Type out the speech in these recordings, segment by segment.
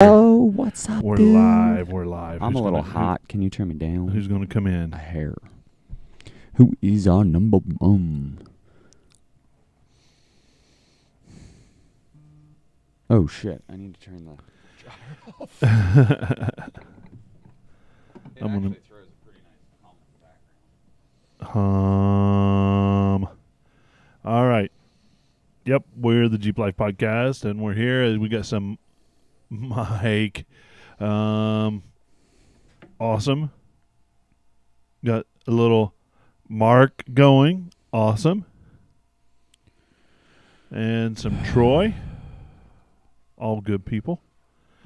Oh, what's up, We're dude? live. We're live. I'm a little hot. Can you turn me down? Who's going to come in? A hair. Who is our number one? Oh, shit. I need to turn the dryer off. I'm gonna throws a pretty nice background. All right. Yep, we're the Jeep Life Podcast, and we're here. We got some mic. Awesome. Got a little Mark going. Awesome. And some Troy. All good people.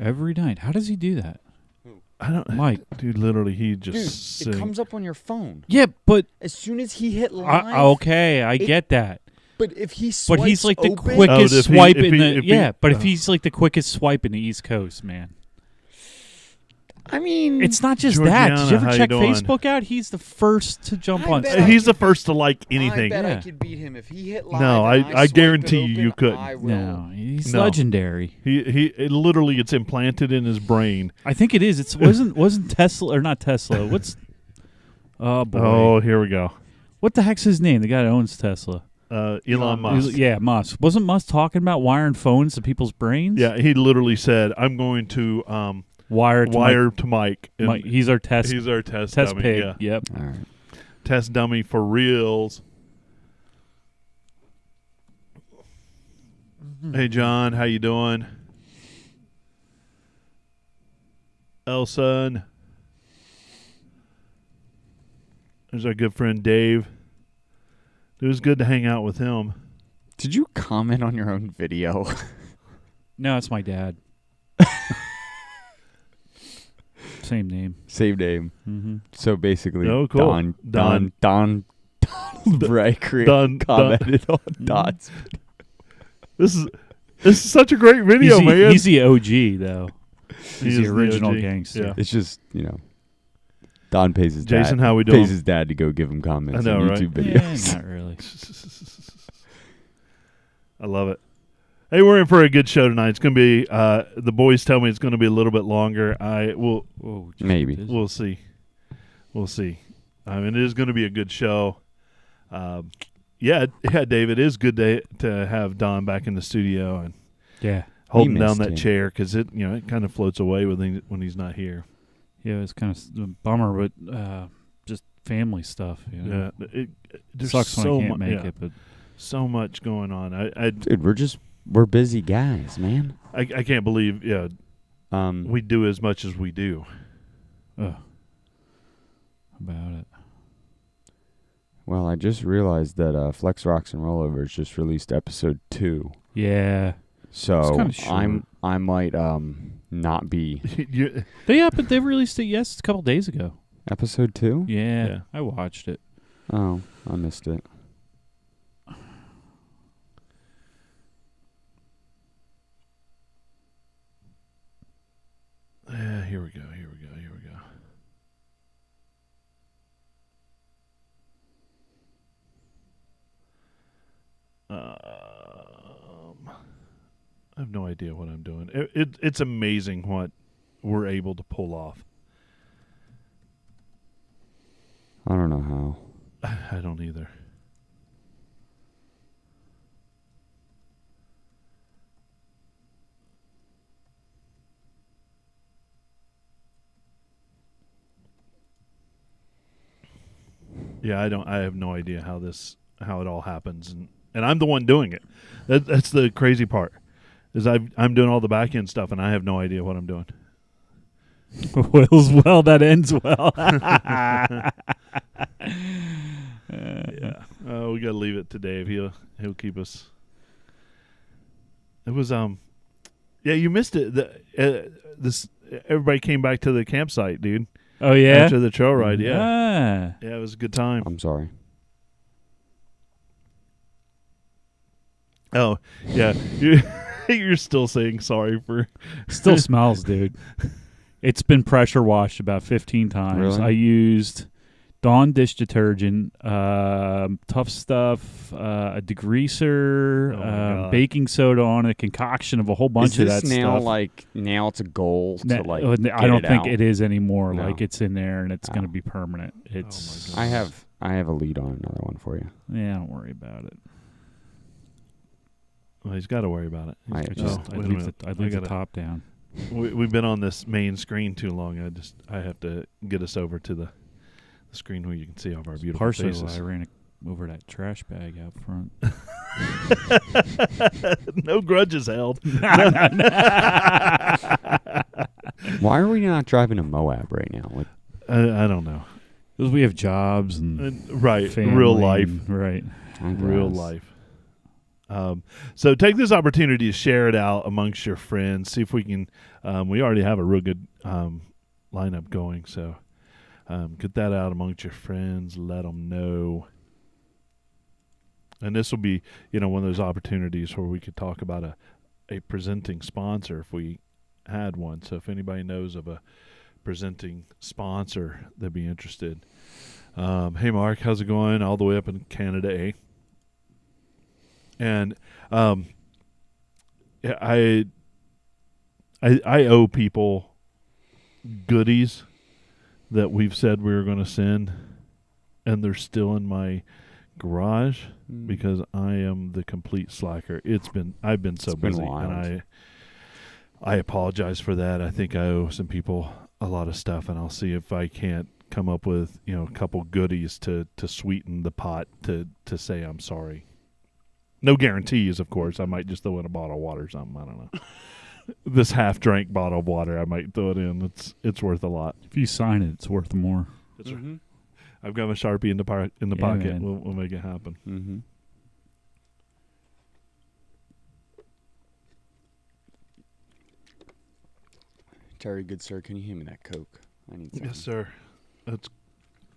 Every night. How does he do that? I don't, Mike. Dude, literally, he just Dude, it comes up on your phone. Yeah, but As soon as he hit live. I get that. But if he swipes But he's like the open, quickest if he- swipe if in he- the if he- if he's like the quickest swipe in the East Coast, man. I mean, It's not just that. Did you Georgiana, how ever you check doing? Facebook out? He's the first to jump I on. bet He's the first to like anything. I bet I Yeah. could beat him if he hit live. No, and I swiped guarantee it you open, you couldn't. I will. No, he's No. legendary. It literally it's implanted in his brain. I think it is. It wasn't Tesla or not Tesla. What's oh boy? Oh, here we go. What the heck's his name? The guy that owns Tesla. Elon Musk. Yeah, Musk. Wasn't Musk talking about wiring phones to people's brains? Yeah, he literally said, "I'm going to wire to Mike. And Mike. He's our test. he's our test dummy. pig. Yeah. Yep. All right. Test dummy for reals." Hey, John, how you doing? Elson. There's our good friend Dave. It was good to hang out with him. Did you comment on your own video? No, it's my dad. Same name. Same name. Mm-hmm. So basically, Oh, cool. Donald Bray Don- commented on Don's. This is such a great video, man. He's the OG, though. He He's is the original OG. gangster. Yeah. It's just, Don pays his Jason, dad. how we doing? Pays his dad to go give him comments I know, on right? YouTube videos. Yeah, not really. I love it. Hey, we're in for a good show tonight. It's going to be, the boys tell me it's going to be a little bit longer. Whoa, Maybe. We'll see. We'll see. I mean, it is going to be a good show. Yeah, Dave, it is good to have Don back in the studio and Yeah. holding down missed that him. chair because it kind of floats away when he's not here. Yeah, it's kind of a bummer, but just family stuff. You know? Yeah, it there's Sucks when so I can't make yeah, it, but so much going on. I Dude, we're busy guys, man. can't believe we do as much as we do. about it. Well, I just realized that Flex Rocks and Rollovers just released episode 2. Yeah. So kinda short. I might not be But they released it a couple days ago. episode 2? Yeah, I watched it. Oh, I missed it. Here we go. I have no idea what I'm doing. It's amazing what we're able to pull off. I don't know how. I don't either. Yeah, I have no idea how it all happens, and I'm the one doing it. That's the crazy part, is I'm doing all the back end stuff, and I have no idea what I'm doing. Well, that ends well. Yeah, we gotta leave it to Dave. He'll keep us. It was yeah, you missed it. This everybody came back to the campsite, dude. Oh yeah, After the trail ride, yeah, Ah. it was a good time. I'm sorry. Oh yeah, you're still saying sorry for. Still smells, dude. It's been pressure washed about 15 times. Really? I used Dawn dish detergent, Tough Stuff, a degreaser, Oh my God. baking soda on a concoction of a whole bunch of that Is this now stuff. now it's a goal to like I get don't think out? it is anymore. No. Like it's in there and it's Oh. going to be permanent. It's my God. I have a lead on another one for you. yeah, don't worry about it. Well, he's got to worry about it. I He's- just- wait a I'd leave, minute. I'd I leave the gotta- top down. We've been on this main screen too long. I have to get us over to the screen where you can see all of our beautiful Partially why faces. I ran over that trash bag out front. No grudges held. Why are we not driving to Moab right now? Like, I don't know. Because we have jobs and Right, family real life. and- right. I Real guess. life. So take this opportunity to share it out amongst your friends. See if we can. We already have a real good lineup going, so get that out amongst your friends. Let them know. And this will be, one of those opportunities where we could talk about a presenting sponsor if we had one. So if anybody knows of a presenting sponsor that'd be interested. Hey, Mark, how's it going? All the way up in Canada, eh? And yeah, I owe people goodies that we've said we were going to send, and they're still in my garage because I am the complete slacker. I've been so It's been busy, wild. and I apologize for that. I think I owe some people a lot of stuff, and I'll see if I can't come up with a couple goodies to sweeten the pot to say I'm sorry. No guarantees, of course. I might just throw in a bottle of water or something. I don't know. This half-drank bottle of water, I might throw it in. It's worth a lot. If you sign it, it's worth more. That's right. I've got my Sharpie in the pocket. man. We'll make it happen. Mm-hmm. Terry, good sir, can you hand me that Coke? I need some. Yes, sir. That's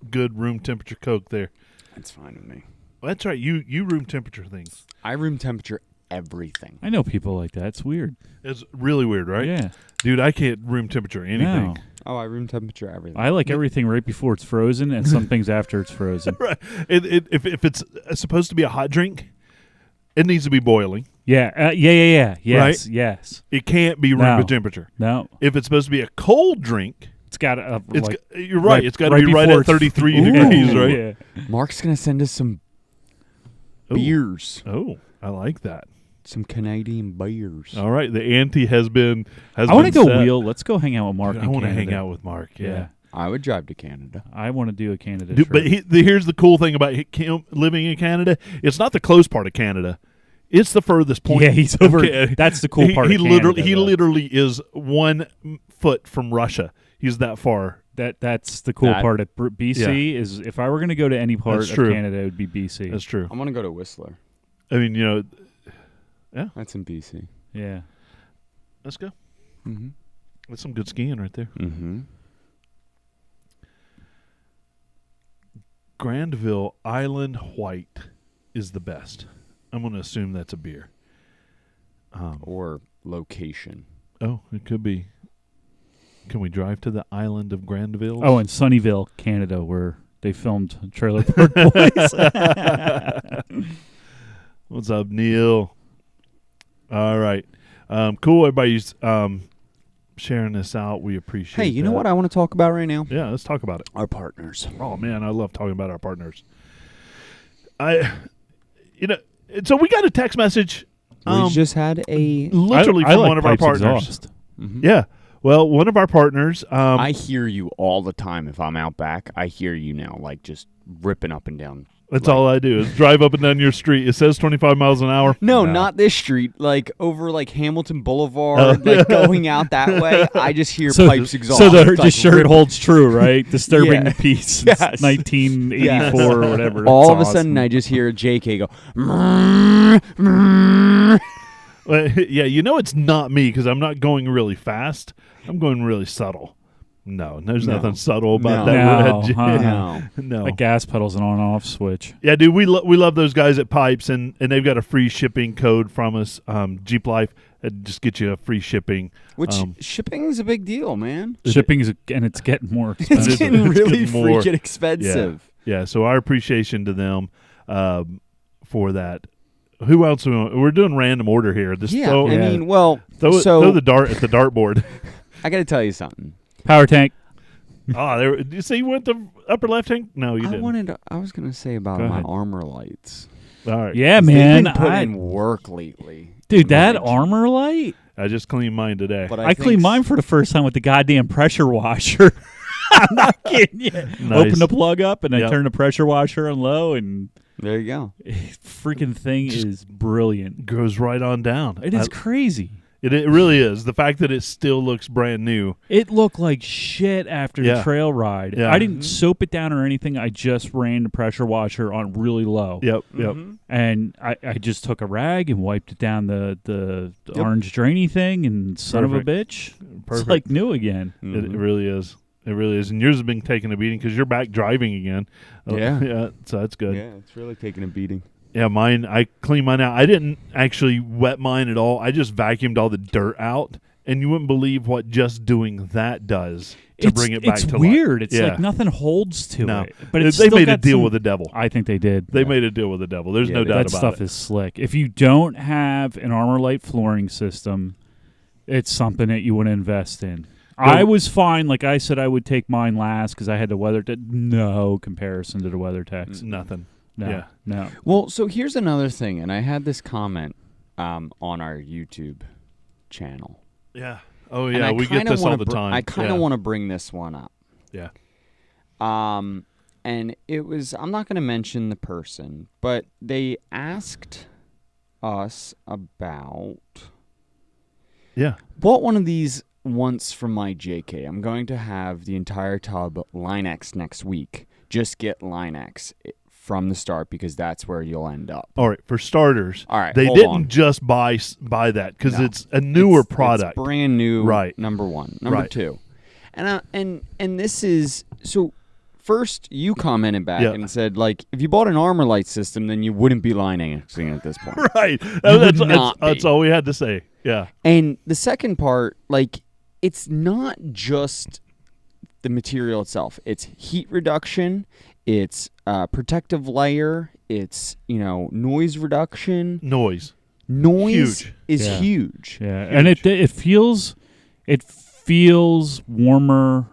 good room temperature Coke there. That's fine with me. Well, that's right. You room temperature things. I room temperature everything. I know people like that. It's weird. It's really weird, right? Yeah. Dude, I can't room temperature anything. No. Oh, I room temperature everything. I like everything right before it's frozen and some things after it's frozen. Right. If it's supposed to be a hot drink, it needs to be boiling. Yeah. Yes. Right? Yes. It can't be room No. temperature. No. If it's supposed to be a cold drink, It's got a it's like you're right. It's got to be right before at it's 33 Ooh, degrees, right? Yeah. Mark's going to send us some Ooh. beers. Oh, I like that. Some Canadian beers. All right, the ante has been. I want to been go set. wheel. Let's go hang out with Mark. Dude, in I want to hang Canada. out with Mark. Yeah. Yeah. I would drive to Canada. I want to do a Canada Dude, trip. but here's the cool thing about him living in Canada. It's not the close part of Canada. It's the furthest point. yeah, he's of over. Ca- That's the cool part. He of literally Canada, though. literally is 1 foot from Russia. He's that far. That's the cool That- part of BC is if I were going to go to any part That's of true. Canada, it would be BC. That's true. I want to go to Whistler. I mean, That's in BC. Yeah. let's go. Mm-hmm. That's some good skiing right there. Mm-hmm. Grandville Island White is the best. I'm going to assume that's a beer. Or location. Oh, it could be. Can we drive to the island of Grandville? Oh, in Sunnyvale, Canada, where they filmed Trailer Park Boys. What's up, Neil? All right. Cool. Everybody's sharing this out. We appreciate Hey, you know that. what I want to talk about right now? Yeah, let's talk about it. Our partners. Oh, man, I love talking about our partners. So we got a text message. We just had a... Literally I from like one of our Pipes partners. Exhaust. Mhm. Yeah. Well, one of our partners. I hear you all the time if I'm out back. I hear you now, like just ripping up and down. That's like- all I do is drive up and down your street. It says 25 miles an hour. No, No. not this street. Like over like Hamilton Boulevard, like going out that way. I just hear pipes exhaust. So the It's, like, shirt rip- holds true, right? Disturbing Yeah. the peace since Yes. 1984 Yes. or whatever. All It's of a sudden, awesome. I just hear JK go. "Mrrr, mrrr." Well, yeah, it's not me because I'm not going really fast. I'm going really subtle. No, there's No. nothing subtle about No. that. No, red huh? No. No. Like gas pedals and on-off switch. Yeah, dude, we love those guys at Pipes, and they've got a free shipping code from us, Jeep Life. It'd just get you a free shipping. Which shipping is a big deal, man. Shipping is, and it's getting more expensive. It's getting really getting more. freaking expensive. Yeah, so our appreciation to them for that. Who else? We're doing random order here. Just Yeah, throw, I mean, well, throw the dart at the dartboard. I got to tell you something. Power tank. You see, you went to upper left hand? No, you didn't. I was going to say about Go my ahead. armor lights. All right. Yeah, They've man. been putting in work lately. Dude, that Like, armor light. I just cleaned mine today. But I cleaned mine for the first time with the goddamn pressure washer. I'm not kidding you. Nice. Open the plug up and I Yep. turn the pressure washer on low, and There you go. freaking thing is brilliant. Goes right on down. It is crazy. It really is. The fact that it still looks brand new. It looked like shit after the Yeah. trail ride. Yeah. I didn't soap it down or anything. I just ran the pressure washer on really low. Yep. And I just took a rag and wiped it down the Yep. orange drainy thing, and son of a Perfect. bitch, Perfect. it's like new again. It really is. It really is. And yours has been taking a beating because you're back driving again. Yeah. Yeah. So that's good. Yeah, it's really taking a beating. Yeah, mine, I cleaned mine out. I didn't actually wet mine at all. I just vacuumed all the dirt out, and you wouldn't believe what just doing that does to bring it back it's to weird. life. It's like nothing holds to No. it. But They it's still made a got deal some- with the devil. I think they did. They made a deal with the devil. There's Yeah, no they- doubt That about stuff it. is slick. If you don't have an Armor Light flooring system, it's something that you want to invest in. I was fine. Like I said, I would take mine last because I had the WeatherTech. No comparison to the WeatherTechs. Nothing. No, Yeah. no. Well, so here's another thing, and I had this comment on our YouTube channel. Yeah. Oh, And yeah. I We get kinda this all wanna the time. I kind of Yeah. want to bring this one up. Yeah. And it was, I'm not going to mention the person, but they asked us about, Yeah. bought one of these once from my JK. I'm going to have the entire tub Line-X next week. Just get Line-X from the start because that's where you'll end up. All right. For starters, All right, they hold didn't on. just buy that because No. it's a newer It's product. brand new. Right. Number one. Number Right. two. And this is so. First, you commented back Yeah. and said, like, if you bought an Armor Light system, then you wouldn't be Line-Xing at this point. Right. would not That's be. all we had to say. Yeah. And the second part, like, it's not just the material itself. It's heat reduction. It's protective layer. It's, noise reduction. Noise. Noise Huge. is Yeah. huge. Yeah, and it feels warmer.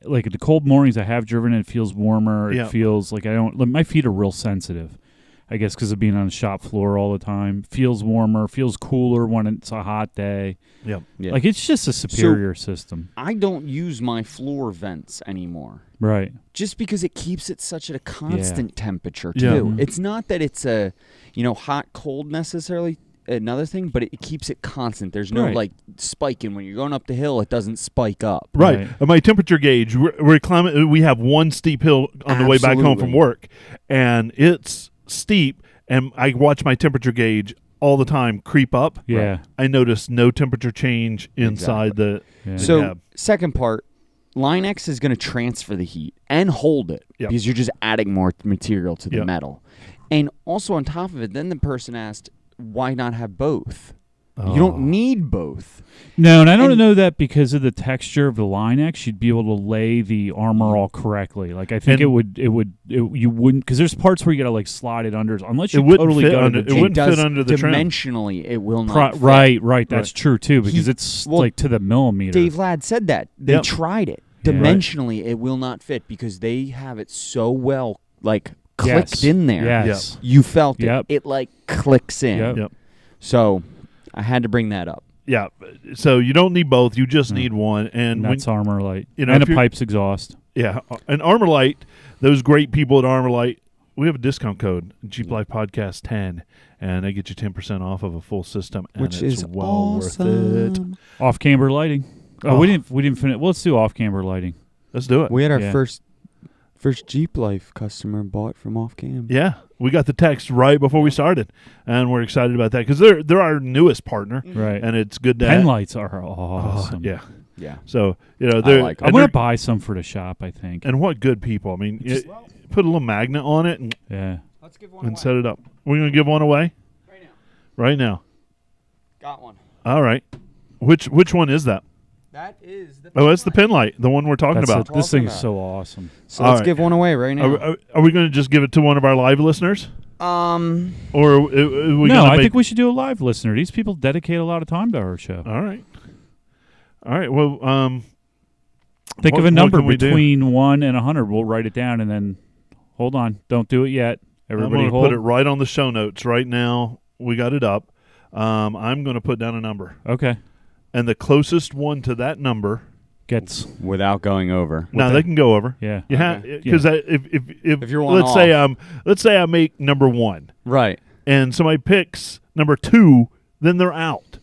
Like the cold mornings I have driven, it feels warmer. Yeah. It feels like my feet are real sensitive. I guess because of being on the shop floor all the time. Feels warmer. Feels cooler when it's a hot day. Yeah. Yeah. Like it's just a superior system, I don't use my floor vents anymore. right? Just because it keeps it such at a constant temperature too. Yeah. Mhm. It's not that it's a, hot cold necessarily another thing, but it keeps it constant. There's no Right. like spiking when you're going up the hill. It doesn't spike up. Right. Right. My temperature gauge, we're climbing. We have one steep hill on the way back home from Absolutely. work, and it's steep, and I watch my temperature gauge all the time creep up. Yeah. I notice no temperature change inside the Yeah. So cab. second part, Line-X is going to transfer the heat and hold it Yep. because you're just adding more material to the Yep. metal. And also on top of it, then the person asked, why not have both? You Oh. don't need both. No, and I don't And- know that because of the texture of the Line-X, you'd be able to lay the armor all correctly. Like I think And- you wouldn't, because there's parts where you got to like slide it under, unless you It wouldn't totally fit go under- to it the wouldn't does fit under the trim. dimensionally, it will not fit. right. That's Right. true too, because it's well, like to the millimeter. Dave Ladd said that. They Yep. tried it. Yeah. Dimensionally, it will not fit because they have it so well, like, clicked Yes. in there. Yes. You felt Yep. it. It, like, clicks in. Yep. Yep. So I had to bring that up. Yeah. So you don't need both. You just No. need one. And And when, that's Armor Light. you know, and if a you're- pipes exhaust. yeah, an Armor Light. Those great people at Armor Light. We have a discount code, Jeep Life Podcast 10, and they get you 10% off of a full system, and Which it's is well awesome. worth it. Off camber lighting. Oh. We didn't finish. Well, let's do off camber lighting. Let's do it. We had our Yeah. first Jeep Life customer bought from off cam. Yeah, we got the text right before we started, and we're excited about that because they're our newest partner, Right. and it's good to Pen lights are awesome. yeah. Yeah. So they're like 'em. I'm and, gonna they're- buy some for the shop. I think. and what good people. I mean, put a little magnet on it Yeah. Let's give and set it up. We're gonna give one away right now. right now. Got one. All right. Which one is that? That is the Oh, that's the pin light, the one we're talking about. This thing is Talking so awesome. So All let's right. give one away right now. Are we going to just give it to one of our live listeners? Or are we No, gonna I make... think we should do a live listener. These people dedicate a lot of time to our show. All right. Well, Think of a what number can we do? between 1 and 100. We'll write it down and then hold on. Don't do it yet. Everybody I'm going to hold. put it right on the show notes right now. We got it up. I'm going to put down a number. Okay. And the closest one to that number... Gets. Without going over. No, they can go over. Yeah. You have because if you're one let's say I make number 1, Right. and somebody picks number 2, then they're out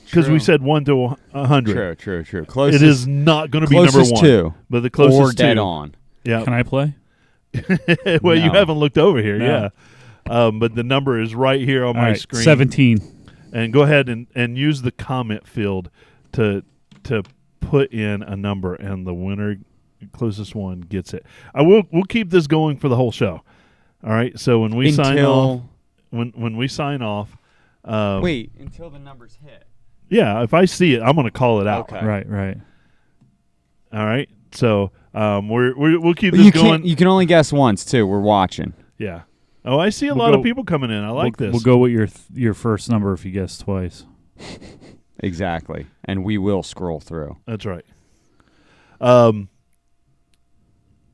because we True. said 1 to 100. True. Closest, It is not going to be number closest 1, two. but the closest Or dead 2. on. Yeah. Can I play? Well, you No. haven't looked over here, No. yeah. But the number is right here on All my right, screen. 17. And go ahead and use the comment field to put in a number, and the winner, closest one, gets it. We'll keep this going for the whole show. All right. So when we sign off, when we sign off, wait until the numbers hit. yeah, if I see it, I'm going to call it out. Okay. Right. All right. So we'll keep But this you going. You can only guess once too. We're watching. Yeah. Oh, I see a We'll lot go- of people coming in. I like this. We'll go with your first number if you guess twice. Exactly, and we will scroll through. That's right.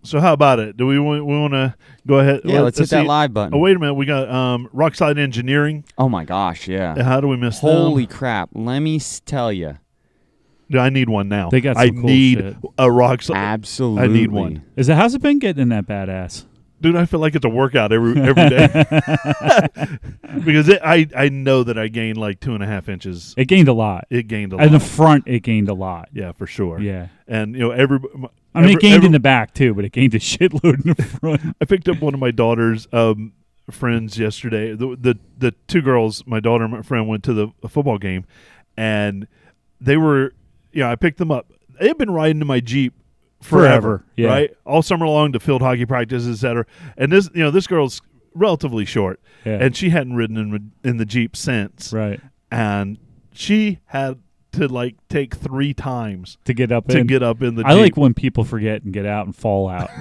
So how about it? Do we want to go ahead? Yeah, let's hit that see. live button. Oh, wait a minute. We got Rockside Engineering. Oh my gosh, yeah. How do we miss Holy them? crap! Let me tell you, I need one now. They got I some cool need shit. a Rockside. absolutely. I need one. How's it been getting that badass? Dude, I feel like it's a workout every day. Because I know that I gained like 2.5 inches. It gained a lot. It gained a In the lot. front, it gained a lot. Yeah, for sure. Yeah. And, It gained in the back, too, but it gained a shitload in the front. I picked up one of my daughter's friends yesterday. The two girls, my daughter and my friend, went to the football game, and they were, I picked them up. They had been riding in my Jeep forever, Yeah. right? All summer long to field hockey practice, etc. And this girl's relatively short, Yeah. and she hadn't ridden in the Jeep since, Right. and she had to take 3 times To get up to in. get up in the Jeep. I like when people forget and get out and fall out.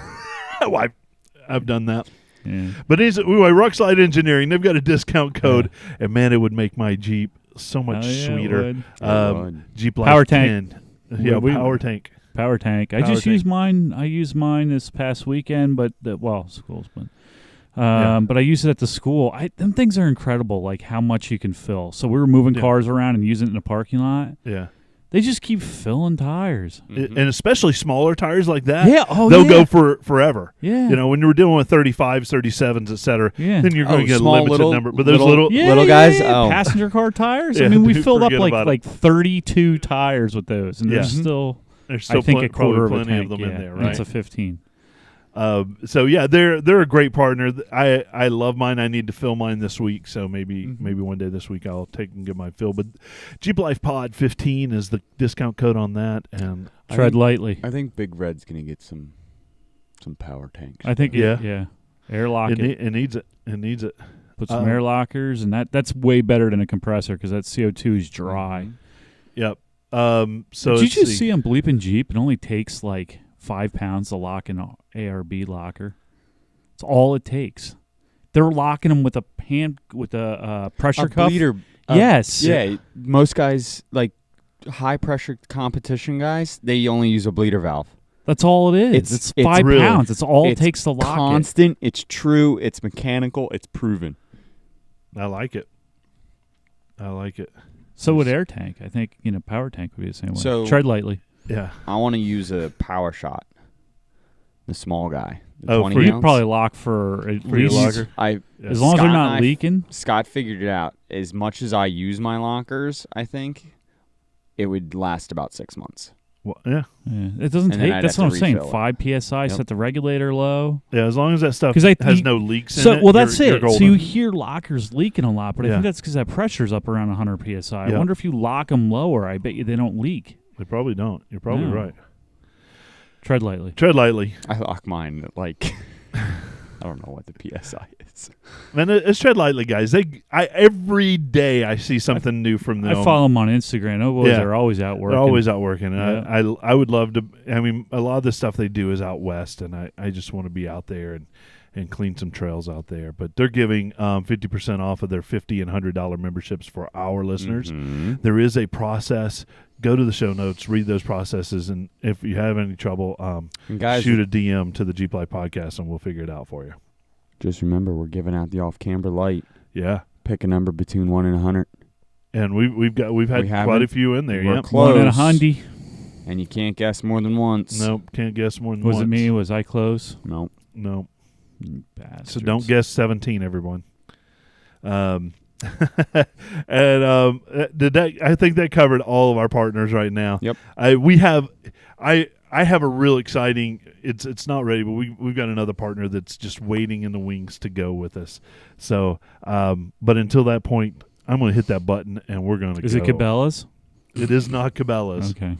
Well, I've done that. Yeah. But Rockside Engineering, they've got a discount code, and man, it would make my Jeep so much Oh, yeah, it sweeter. would. It would. Jeep Life Power tank. 10. Yeah, We- power tank. Power tank. I Power just tank. used mine. I used mine this past weekend, but school's been. Yeah. But I use it at the school. Them things are incredible, like how much you can fill. So we were moving Yeah. cars around and using it in the parking lot. Yeah. They just keep filling tires. And especially smaller tires like that. Yeah, oh, they'll yeah. go for forever. Yeah. When you were dealing with 35s, 37s, etc. Yeah. Then you're going to get a small limited little- number. But those little- little Little guys? Oh. Passenger car tires. Yeah, I mean, we dude, filled up forget about it. like 32 tires with those, and there's Yeah. still, there's still I think, a probably quarter of a plenty tank. of them yeah. in there, And right? it's a 15. So yeah, they're a great partner. I love mine. I need to fill mine this week, so maybe one day this week I'll take and get my fill. But Jeep Life Pod 15 is the discount code on that, and Tread lightly. I think Big Red's gonna get some power tanks. I think. Yeah. Airlock it. it needs it. It needs it. Put some air lockers, and that's way better than a compressor because that CO2 is dry. Yep. So Did you let's just see on Bleepin' Jeep? It only takes like 5 pounds to lock an ARB locker. It's all it takes. They're locking them with a pressure a cuff. bleeder. Yes. Yeah. Most guys, like high pressure competition guys, they only use a bleeder valve. That's all it is. It's 5 really- pounds. It's all it It's takes to lock it. constant. It's true. It's mechanical. It's proven. I like it. I like it. So would air tank. I think power tank would be the same way. So- Tread lightly. Yeah. I want to use a power shot. The small guy. The Oh, 20 for You'd ounce. probably lock for at For your least locker? as long as they're Scott not and I- leaking. Scott figured it out. As much as I use my lockers, I think it would last about 6 months. Well, yeah. Yeah, it doesn't And then take. I'd That's have what to I'm saying. refill it. 5 psi. Yep. Set the regulator low. Yeah. As long as that stuff 'Cause has no leaks in So it. well, that's you're it. golden. So you hear lockers leaking a lot, but I Yeah. think that's because that pressure's up around 100 psi. Yeah. I wonder if you lock them lower. I bet you they don't leak. They probably don't. You're probably No. right. Tread lightly. Tread lightly. I lock mine at like don't know what the PSI is. Man, it's tread lightly, guys. Every day I see something new from them. I follow them on Instagram. Oh, boys, they're always out working. They're always out working. Yeah. I would love to. I mean, a lot of the stuff they do is out west, and I just want to be out there and clean some trails out there. But they're giving 50% off of their $50 and $100 memberships for our listeners. Mm-hmm. There is a process. Go to the show notes, read those processes, and if you have any trouble, guys, shoot a DM to the Jeep Life Podcast, and we'll figure it out for you. Just remember, we're giving out the off Camber Light. Yeah. Pick a number between 1 and 100. And we've had quite a few in there. We're Yep. close. 1 and a hundy. And you can't guess more than once. Nope, can't guess more than Was once. it me? Was I close? Nope. Nope. Bastards. So don't guess 17, everyone. And did that? I think that covered all of our partners right now. Yep. I have a real exciting. It's not ready, but we've got another partner that's just waiting in the wings to go with us. So, but until that point, I'm going to hit that button and we're going to. Is it Cabela's? It is not Cabela's. Okay.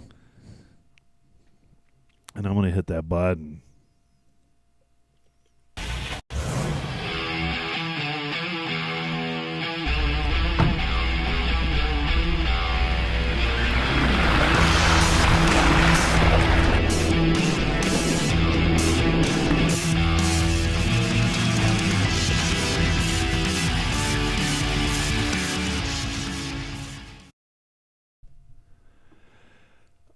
And I'm going to hit that button.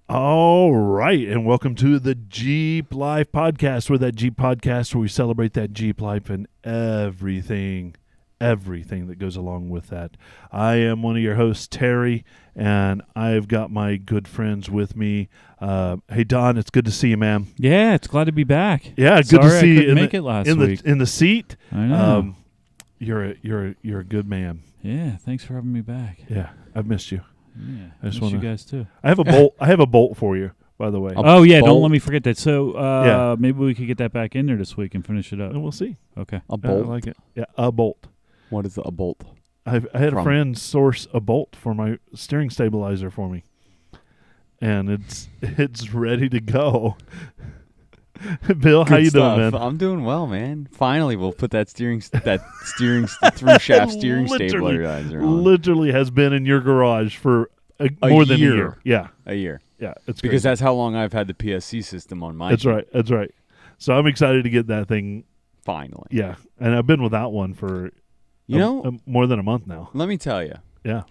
All right, and welcome to the Jeep Life Podcast. We're that Jeep podcast where we celebrate that Jeep life and everything that goes along with that. I am one of your hosts, Terry, and I've got my good friends with me. Hey, Don, it's good to see you, man. Yeah, it's glad to be back. Yeah, good Sorry to see I you couldn't make it last week. in the seat. I know. You're a good man. Yeah, thanks for having me back. Yeah, I've missed you. Yeah, I just miss you wanna- guys too. I have a bolt. I have a bolt for you, by the way. Oh yeah, don't bolt? let me forget that. So Yeah. maybe we could get that back in there this week and finish it up. And we'll see. Okay. A bolt? I like it. Yeah, a bolt. What is a bolt? I had a From? friend source a bolt for my steering stabilizer for me, and it's ready to go. Bill, how Good you stuff. doing, man? I'm doing well, man. Finally, we'll put that through shaft steering stabilizer on. Literally has been in your garage for more than a year. Yeah, A year. yeah. It's Because crazy. that's how long I've had the PSC system on my That's Jeep. right. That's right. So I'm excited to get that thing. Finally. Yeah, and I've been without one for more than a month now. Let me tell you, Yeah.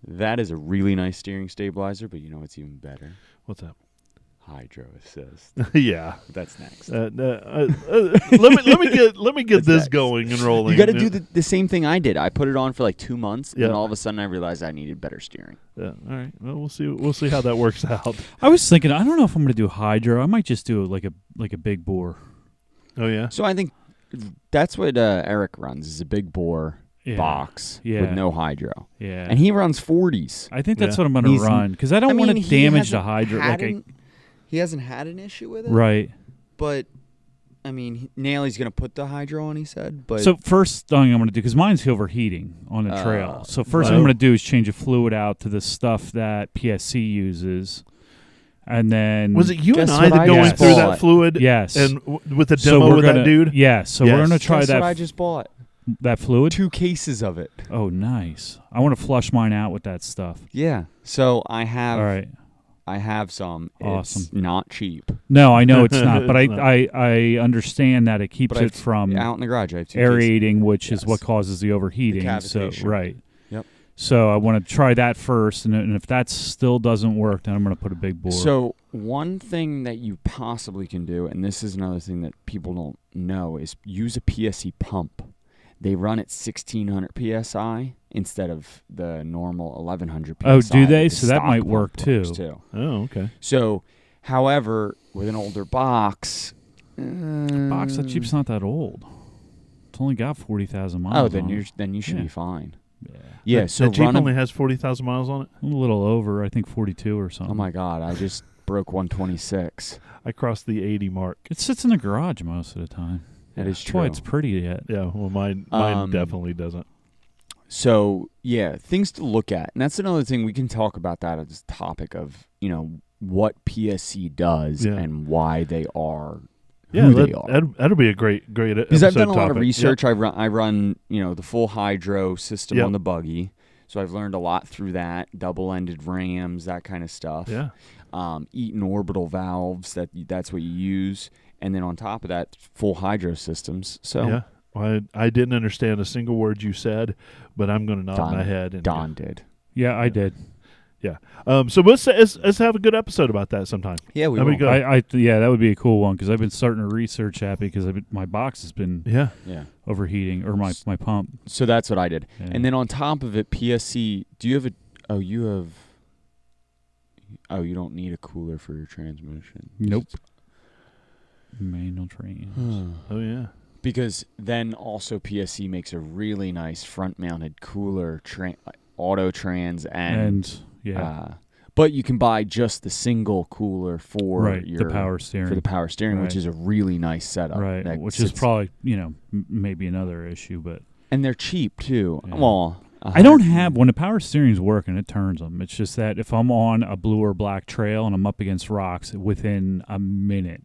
that is a really nice steering stabilizer, but you know what's even better? What's that? Hydro assist. Yeah. That's next. Let me get That's this next. going and rolling. You got to do the same thing I did. I put it on for like 2 months, Yeah. and all of a sudden I realized I needed better steering. Yeah. All right. Well, we'll see. We'll see how that works out. I was thinking, I don't know if I'm going to do hydro. I might just do like a big bore. Oh yeah. So I think that's what Eric runs, is a big bore box with Yeah. no hydro. Yeah. And he runs 40s. I think that's Yeah. what I'm going to He's- run because I don't want to he damage the hasn't hydro. had he hasn't had an issue with it. Right. But, I mean, Nailey's going to put the hydro on, he said. But So first thing I'm going to do, because mine's overheating on the trail. So first thing I'm Wow. going to do is change the fluid out to the stuff that PSC uses. And then Was it you and Guess I what that I going just through bought? that fluid? Yes. And with the So demo we're with gonna, that dude? Yeah, so Yes. we're going to try guess that what I just bought? that fluid. 2 cases of it. Oh, nice. I want to flush mine out with that stuff. Yeah. So I have All right. I have some. Awesome. It's not cheap. No, I know it's not, but It's not. I understand that it keeps But it from out in the garage, I have 2 cases. aerating, which is Yes. what causes the overheating. So cavitation. right. Yep. So I want to try that first, and if that still doesn't work, then I'm going to put a big bore. So one thing that you possibly can do, and this is another thing that people don't know, is use a PSC pump. They run at 1600 psi instead of the normal 1100 psi. Oh, do they? that the So that stock might pump work, works too. Oh, okay. So, however, with an older box, box that Jeep's not that old. It's only got 40,000 miles. oh, on it. then you should Yeah. be fine. Yeah. Yeah. That So Jeep run only has 40,000 miles on it. A little over, I think 42 or something. Oh my God! I just broke 126. I crossed the 80 mark. It sits in the garage most of the time. That is That's true. why it's pretty yet. Yeah. Well, mine Um, definitely doesn't. So yeah, things to look at, and that's another thing we can talk about. That as a topic of what PSC does Yeah. and why they are Yeah, who they are. that'll be a great Because I've done a lot of topic. research. Yep. I run the full hydro system Yep. on the buggy, so I've learned a lot through that. Double-ended rams, that kind of stuff. Yeah. Eaton orbital valves. That's what you use, and then on top of that, full hydro systems. So Yeah. Well, I didn't understand a single word you said, but I'm going to nod my head. And Don did. Yeah, I did. Yeah. So let's have a good episode about that sometime. Yeah, we That'd be will. good. Yeah, that would be a cool one because I've been starting to research that because my box has been Yeah. Yeah. overheating or my pump. So that's what I did. Yeah. And then on top of it, PSC, do you have you don't need a cooler for your transmission. Nope. Manual train. Oh yeah. Because then also PSC makes a really nice front-mounted cooler, auto trans, and yeah, but you can buy just the single cooler for the power steering. For the power steering, which Right. is a really nice setup. Right, that which is sits- probably maybe another issue, but and they're cheap too. Yeah. Well, I don't have when the power steering's working, it turns them. It's just that if I'm on a blue or black trail and I'm up against rocks, within a minute,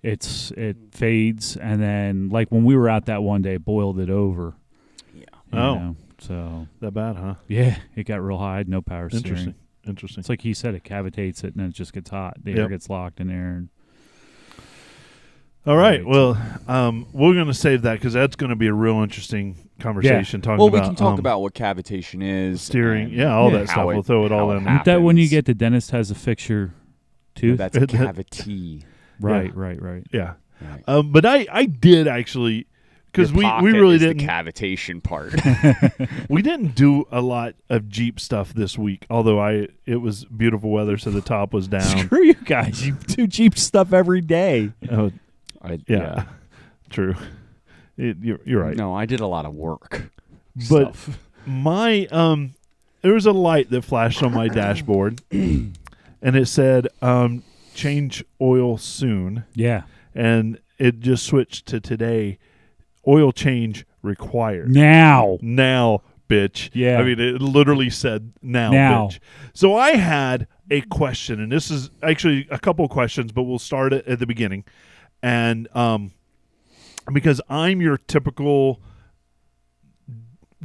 it fades, and then like when we were out that one day, boiled it over. Yeah. So That bad, huh? yeah, it got real high. No power steering. Interesting. It's like he said, it cavitates it and then it just gets hot. The air Yep. gets locked in there. And All right. Right. Well, we're going to save that because that's going to be a real interesting conversation. Talking Well, about we can talk about what cavitation is, steering. and Yeah, all Yeah. that how stuff. We'll throw it all how in. happens. that when you get the dentist has a fixture tooth. That's a cavity. right. Yeah. Right. But I did actually because Your we pocket really is didn't the cavitation part. we didn't do a lot of Jeep stuff this week. Although it was beautiful weather, so the top was down. Screw you guys. You do Jeep stuff every day. Oh, Yeah. True. You're right. No, I did a lot of work. But stuff. my there was a light that flashed on my dashboard, and it said change oil soon, Yeah. and it just switched to today. Oil change required. Now. Now, bitch. Yeah. I mean, it literally said now, bitch. So I had a question, and this is actually a couple of questions, but we'll start at the beginning. And because I'm your typical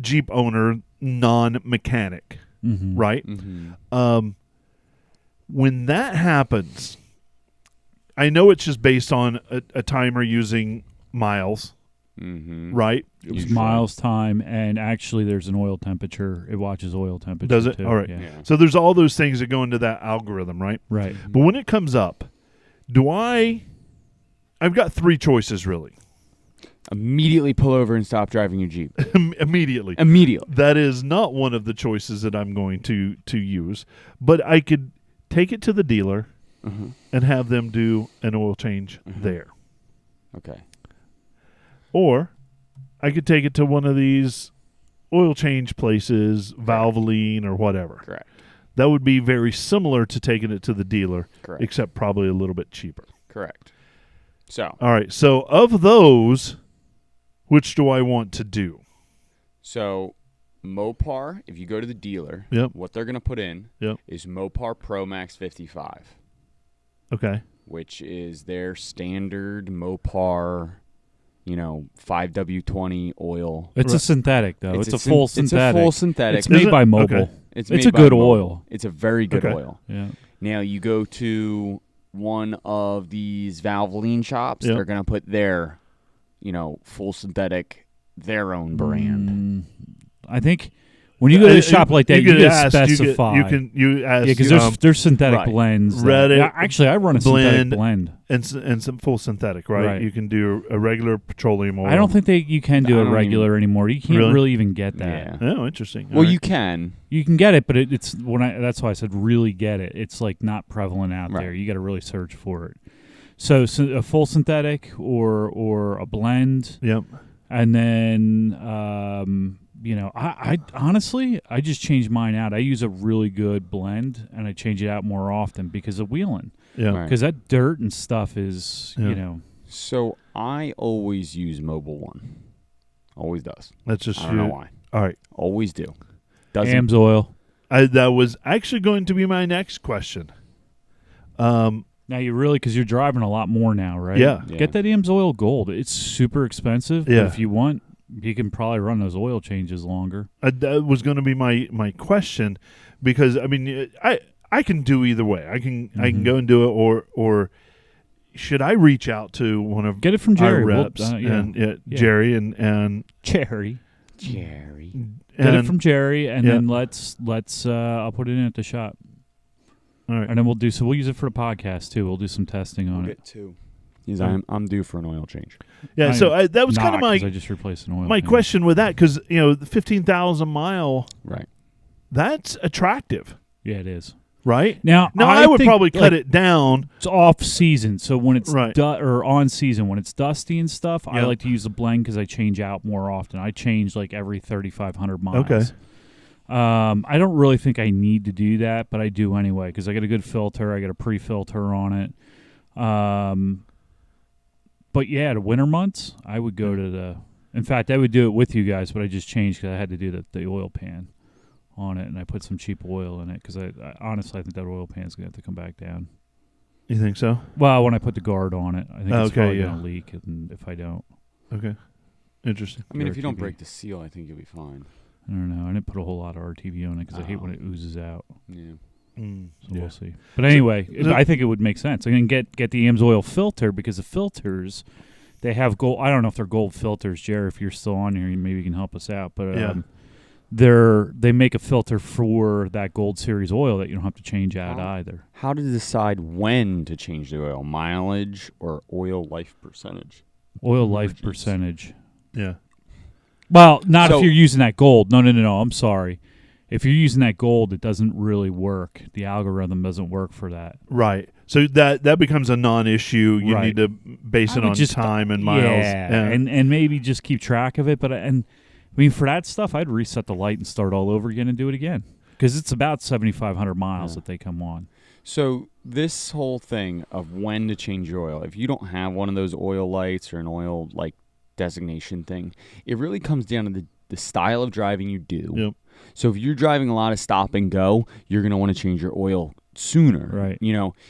Jeep owner, non-mechanic, Mm-hmm. right? Mm-hmm. When that happens, I know it's just based on a timer using miles, Mm-hmm. right? It was Usually. miles, time, and actually there's an oil temperature. It watches oil temperature. Does it? Too. All right. Yeah. Yeah. So there's all those things that go into that algorithm, right? Right. But when it comes up, I've got three choices really. Immediately pull over and stop driving your Jeep. Immediately. Immediately. That is not one of the choices that I'm going to use, but I could take it to the dealer Uh-huh. and have them do an oil change there. Okay. Or I could take it to one of these oil change places, Valvoline or whatever. Correct. That would be very similar to taking it to the dealer, Correct. except probably a little bit cheaper. Correct. So All right. So of those, which do I want to do? Mopar, if you go to the dealer, Yep. what they're going to put in Yep. is Mopar Pro Max 55, Okay. which is their standard Mopar, 5W20 oil. It's a synthetic though. It's a full synthetic. It's a full synthetic. It's made it? by Mobile. Okay. It's It's made a by good Mobil. oil. It's a very good Okay. oil. Yeah. Now you go to one of these Valvoline shops, Yep. they're going to put their, full synthetic, their own brand. I think when you go to a shop like that, you can get ask, specify. You ask. Yeah, because there's synthetic right. blends. Reddit, Actually, I run a synthetic blend. and some full synthetic, right? Right. You can do a regular petroleum oil. I don't think you can do I a don't regular anymore. You can't Really? really even get that. Yeah. Oh, interesting. Well, All right. you can. You can get it, but it's that's why I said really get it. It's like not prevalent out Right. there. You got to really search for it. So a full synthetic or a blend, Yep. and then I honestly I just changed mine out. I use a really good blend, and I change it out more often because of wheeling. Yeah. Right. Because that dirt and stuff is Yeah. So I always use Mobile One. Always does. That's just I don't know why. All right. Always do. Doesn't. Amsoil. That was actually going to be my next question. Now you really, because you're driving a lot more now, right? Yeah. Get that AMSOIL Gold. It's super expensive. Yeah. But if you want, you can probably run those oil changes longer. That was going to be my question, because I mean I can do either way. I can go and do it, or should I reach out to one of Get it from Jerry. our reps and Jerry and Jerry. Get it from Jerry, and then let's I'll put it in at the shop. All right, and then we'll use it for the podcast too. We'll do some testing on it. Get two. I'm due for an oil change. Yeah, so that was kind of I just replaced an oil. My question with that, because the 15,000 mile, right? That's attractive. Yeah, it is. Right now, I would probably cut it down. It's off season, so when it's right. or on season, when it's dusty and stuff, I like to use a blend because I change out more often. I change like every 3,500 miles. Okay. I don't really think I need to do that, but I do anyway because I got a good filter. I got a pre-filter on it. But yeah, the winter months, I would go to the. In fact, I would do it with you guys, but I just changed because I had to do the oil pan on it, and I put some cheap oil in it because I honestly think that oil pan is going to have to come back down. You think so? Well, when I put the guard on it, I think it's probably yeah. going to leak and if I don't. Okay. Interesting. I mean, if you don't break the seal, I think you'll be fine. I don't know. I didn't put a whole lot of RTV on it because I hate when it oozes out. Yeah. So we'll see. But anyway, I think it would make sense. I can get the AMSOIL filter because the filters, they have gold. I don't know if they're gold filters, Jerry. If you're still on here, maybe you can help us out. But they make a filter for that Gold Series oil that you don't have to change out either. How to decide when to change the oil? Mileage or oil life percentage? Oil life percentage. Yeah. Well, not if you're using that gold. No. I'm sorry. If you're using that gold, it doesn't really work. The algorithm doesn't work for that. Right. So that becomes a non-issue. You need to base it on time and miles. Yeah. And maybe just keep track of it. But I mean, for that stuff, I'd reset the light and start all over again and do it again because it's about 7,500 miles that they come on. So this whole thing of when to change your oil, if you don't have one of those oil lights or an oil like designation thing, it really comes down to the style of driving you do. Yep. So if you're driving a lot of stop and go, you're going to want to change your oil sooner. Right.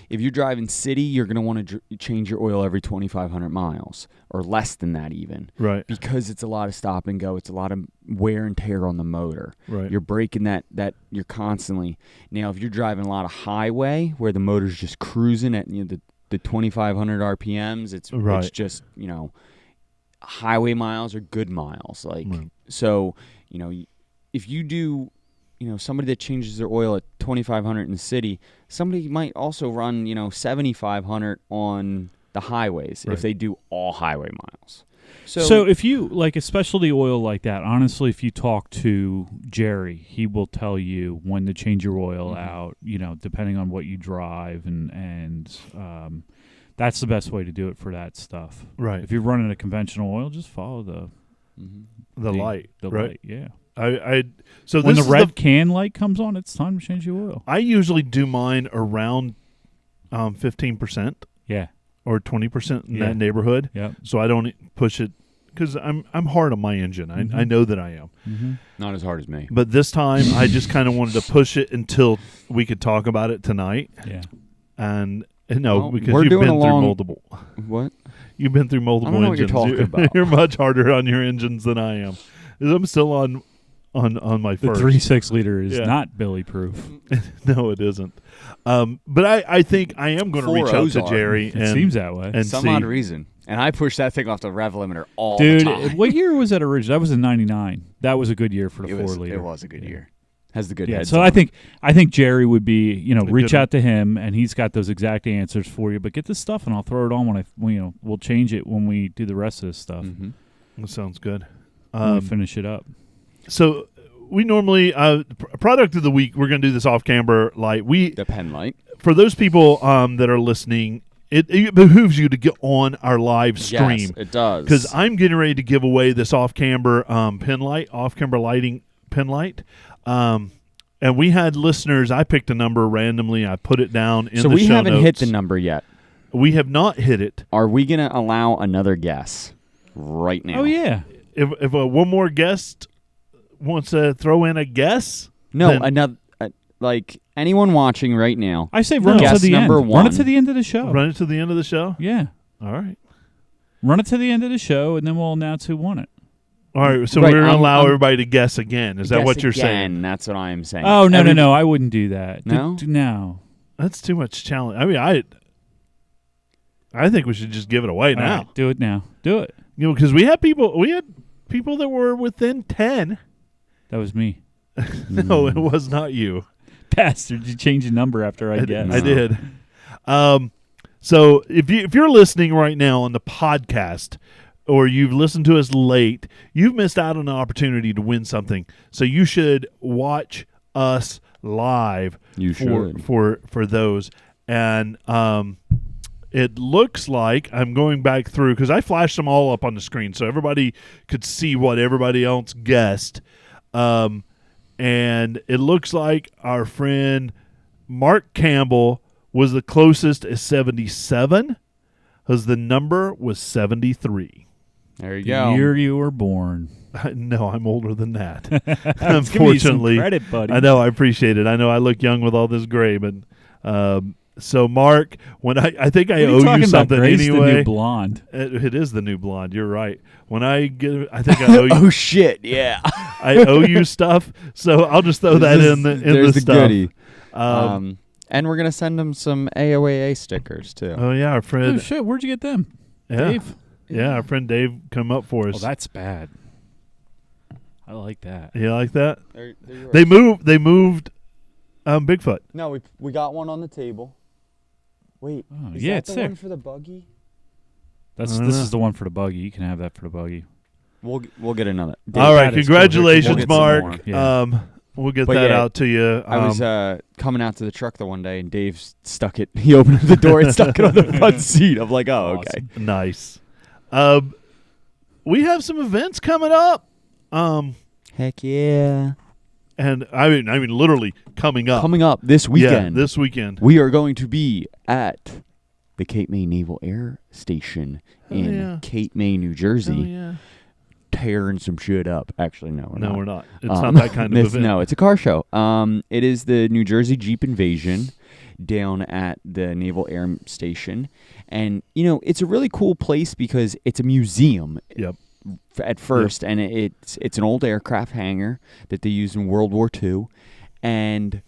If you're driving city, you're going to want to change your oil every 2,500 miles or less than that even. Right. Because it's a lot of stop and go. It's a lot of wear and tear on the motor. Right. You're breaking that you're constantly. Now, if you're driving a lot of highway where the motor's just cruising at the 2,500 RPMs, it's just, highway miles are good miles. So, if you do, somebody that changes their oil at 2,500 in the city, somebody might also run, 7,500 on the highways if they do all highway miles. So if you like a specialty oil like that, honestly, if you talk to Jerry, he will tell you when to change your oil out, depending on what you drive and that's the best way to do it for that stuff. Right. If you're running a conventional oil, just follow the light. The right? light, yeah. So when the red can light comes on, it's time to change your oil. I usually do mine around 15%. Yeah. Or 20% in that neighborhood. Yep. So I don't push it because I'm hard on my engine. I know that I am. Mm-hmm. Not as hard as me. But this time I just kind of wanted to push it until we could talk about it tonight. Yeah. And because we're you've doing been through multiple. What? You've been through multiple I don't know engines. What you're talking about. You're much harder on your engines than I am. I'm still on my the first. 3.6 liter is not Billy proof. No, it isn't. But I think I am going to reach out to Jerry. It seems that way. And some odd reason. And I push that thing off the rev limiter all the time. Dude, what year was that originally? That was in 99. That was a good year for the 4 liter. It was a good year. Has the good heads so on. I think Jerry would be, reach out to him and he's got those exact answers for you. But get this stuff and I'll throw it on when we'll change it when we do the rest of this stuff. Mm-hmm. That sounds good. When we finish it up. So we normally product of the week. We're going to do this off camber light. The pen light. For those people that are listening, it behooves you to get on our live stream. Yes, it does. Because I'm getting ready to give away this off camber pen light, off camber lighting pen light. And we had listeners. I picked a number randomly. I put it down in the show notes. So we haven't hit the number yet. We have not hit it. Are we going to allow another guess right now? Oh yeah. If one more guest wants to throw in a guess, no, another anyone watching right now, I say run it to Guess the end. number Run it one. to the end of the show. Run it to the end of the show? Yeah. All right. Run it to the end of the show, and then we'll announce who won it. All right, so Right, we're going to allow I'm- everybody to guess again. Is that guess what you're again, saying? That's what I'm saying. Oh, no. I wouldn't do that. No? No. That's too much challenge. I mean, I think we should just give it away All now. right, do it now. Do it. You know, because we had people that were within 10. That was me. No, it was not you. Bastard, you changed the number after I guessed. I did. So if you're listening right now on the podcast, or you've listened to us late, you've missed out on an opportunity to win something. So you should watch us live. You should. for those. And it looks like I'm going back through because I flashed them all up on the screen so everybody could see what everybody else guessed. And it looks like our friend Mark Campbell was the closest at 77, because the number was 73. There you The go. year you were born. No, I'm older than that. Give me some Unfortunately, credit, buddy. I know, I appreciate it. I know I look young with all this gray, but so Mark, when I think I What are owe talking you something about? Grace, anyway. the new blonde. It is the new blonde. You're right. When I think I owe you. Oh shit! Yeah. I owe you stuff, so I'll just throw that in the There's the stuff. goodie. Um, And we're gonna send them some AOAA stickers too. oh yeah, our Oh, friend. shit. Where'd you get them? Yeah, Dave? yeah, our friend Dave come up for us. Oh, that's bad. I like that. You like that? They're yours. They moved. Bigfoot. No, we got one on the table. Wait, Oh, is yeah, that it's the sick. one for the buggy? This I don't know. is the one for the buggy. You can have that for the buggy. We'll get another. All right, that is cool. congratulations, We'll get some Mark. more. Yeah. We'll get But that yeah, out to you. I was coming out to the truck the one day, and Dave stuck it. He opened the door and stuck it on the front seat. I'm like, oh, okay. Awesome. Nice. We have some events coming up. Heck yeah! And I mean, literally coming up. Coming up this weekend, Yeah, this weekend. we are going to be at the Cape May Naval Air Station Oh, in yeah. Cape May, New Jersey, Oh, yeah. tearing some shit up. Actually, no, we're No, not. we're not. It's not that kind of event. No, it's a car show. It is the New Jersey Jeep Invasion down at the Naval Air Station. And, it's a really cool place because it's a museum Yep. at first, and it's an old aircraft hangar that they used in World War II. And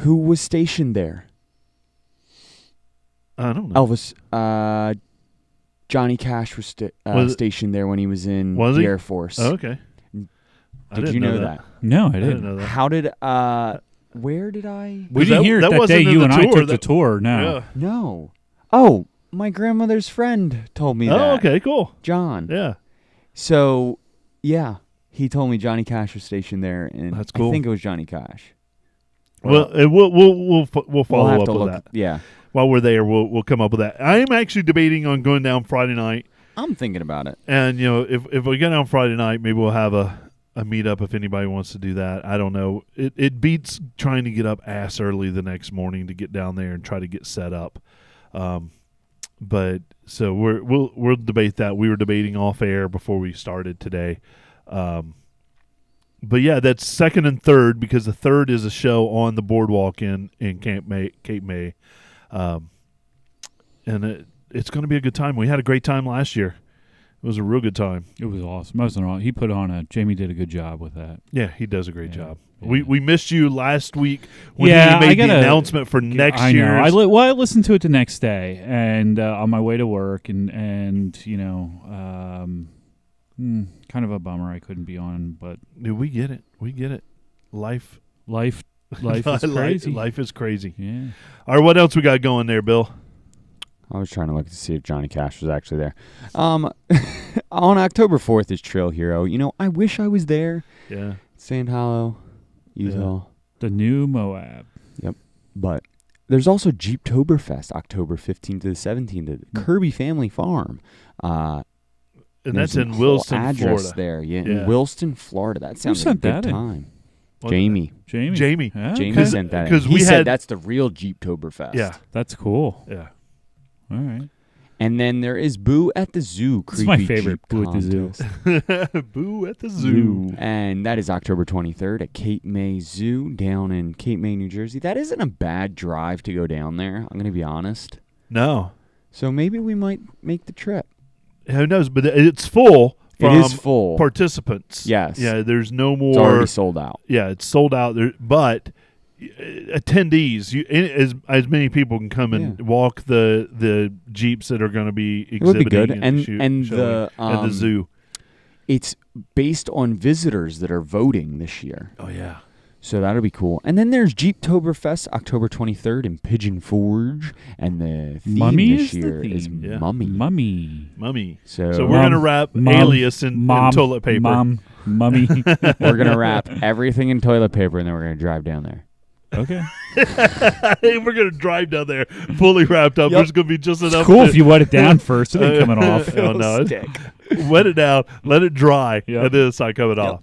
who was stationed there? I don't know. Elvis. Johnny Cash was Was it- stationed there when he was in Was the he? Air Force. Oh, okay. I Did didn't you know that? No, I I didn't didn't. know that. How did where did I? We didn't hear it that wasn't day in you the and I tour. took the tour. No. Yeah. No. Oh, my grandmother's friend told me that. Oh, okay, cool. John. Yeah. So, yeah, he told me Johnny Cash was stationed there, and That's cool. I think it was Johnny Cash. Well, we'll follow have up to with look. that. Yeah, While we're there, we'll come up with that. I am actually debating on going down Friday night, I'm thinking about it. and if we get down Friday night, maybe we'll have a meetup if anybody wants to do that. I don't know. It beats trying to get up ass early the next morning to get down there and try to get set up. But so we'll debate that. We were debating off air before we started today. But yeah, that's second and third, because the third is a show on the boardwalk in Cape May. And it's going to be a good time. We had a great time last year. It was a real good time. It was awesome. Most of all, he put on Jamie did a good job with that. Yeah, he does a great Yeah, job. yeah. We missed you last week when Yeah, he I made the gotta- announcement for next I year. know. I listened to it the next day, and on my way to work, and kind of a bummer I couldn't be on, but Dude, we get it. We get it. Life life is crazy. Life is crazy. Yeah. All right, what else we got going there, Bill? I was trying to look to see if Johnny Cash was actually there. On October 4th is Trail Hero. I wish I was there. Yeah. Sand Hollow, Utah. The new Moab. But there's also Jeeptoberfest, October 15th to the 17th at the Kirby Family Farm. And There's that's in a whole Wilson, address Florida. there. Yeah, Yeah. in Wilson, Florida. That sounds like a sent good that in? time. What- Jamie. Jamie. Yeah, Jamie okay. sent that in. 'cause He we said had- that's the real Jeeptoberfest. Yeah. That's cool. Yeah. All right. And then there is Boo at the Zoo. It's my Creepy favorite, Jeep Boo at the Zoo. contest. Boo at the zoo. And that is October 23rd at Cape May Zoo down in Cape May, New Jersey. That isn't a bad drive to go down there, I'm going to be honest. No. So maybe we might make the trip. Who knows? But it's full. It is full. Participants. Yes. Yeah, there's no more. It's already sold out. Yeah, it's sold out there. But attendees, as many people can come and walk the Jeeps that are going to be exhibiting. It would be good. And the zoo. It's based on visitors that are voting this year. Oh, yeah. So that'll be cool. And then there's Jeeptoberfest, October 23rd in Pigeon Forge. And the theme Mummy this is the year theme. is Yeah. Mummy. So we're going to wrap Alias in toilet paper. Mummy. We're going to wrap everything in toilet paper, and then we're going to drive down there. Okay. We're going to drive down there fully wrapped up. Yep. There's going to be just enough. Cool if you wet it down first and then coming off. Oh, no. Wet it down, let it dry, Yep. and then it's not coming off.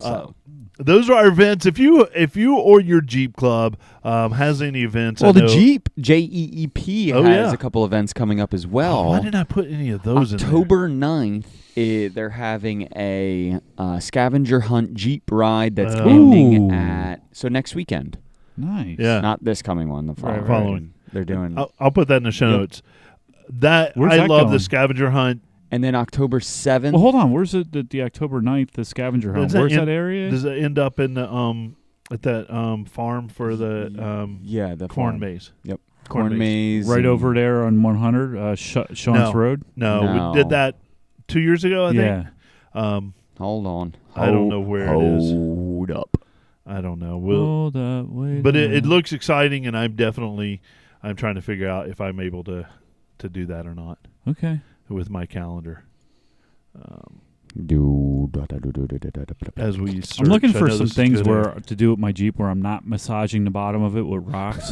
So. Those are our events. If you or your Jeep club has any events, Well, the Jeep, JEEP, has yeah. a couple events coming up as well. why did I put any of those October 9th, they're having a scavenger hunt Jeep ride that's ending at next weekend. Nice. Yeah. Not this coming one, the following. Following. They're doing. I'll put that in the show notes. Where's I that love going? the scavenger hunt. And then October 7th. Well, hold on. Where's the October 9th, the scavenger hunt? Where's that area? Does it end up in the at that farm for the the corn farm. maze? Yep. Corn Corn maze. Right over there on 100, Sean's Road? No, we did that 2 years ago, I think. Yeah. Hold on. I don't know where it is. Hold up. I don't know. Hold up. Wait. But it looks exciting, and I'm trying to figure out if I'm able to do that or not Okay. with my calendar. As we search, I'm looking I for know some this is things good. to do with my Jeep where I'm not massaging the bottom of it with rocks.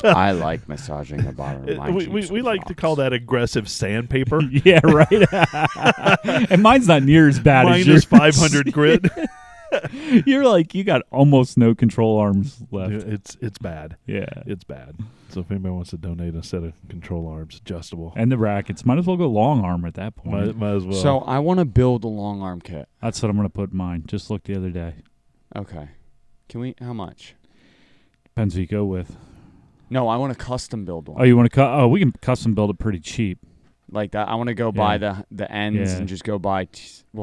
I like massaging the bottom of my Jeeps We with like to rocks. call that aggressive sandpaper. Yeah, right. And mine's not near as bad as Minus yours. 500 grit. You're like, you got almost no control arms left. It's bad. Yeah. It's bad. So if anybody wants to donate a set of control arms, adjustable, And the brackets. Might as well go long arm at that point. might as well. So I want to build a long arm kit. That's what I'm going to put in mine. Just looked the other day. Okay. Can we? How much? Depends who you go with. No, I want to custom build one. Oh, you want to we can custom build it pretty cheap. Like that. I want to go buy the ends Yeah. and just go buy.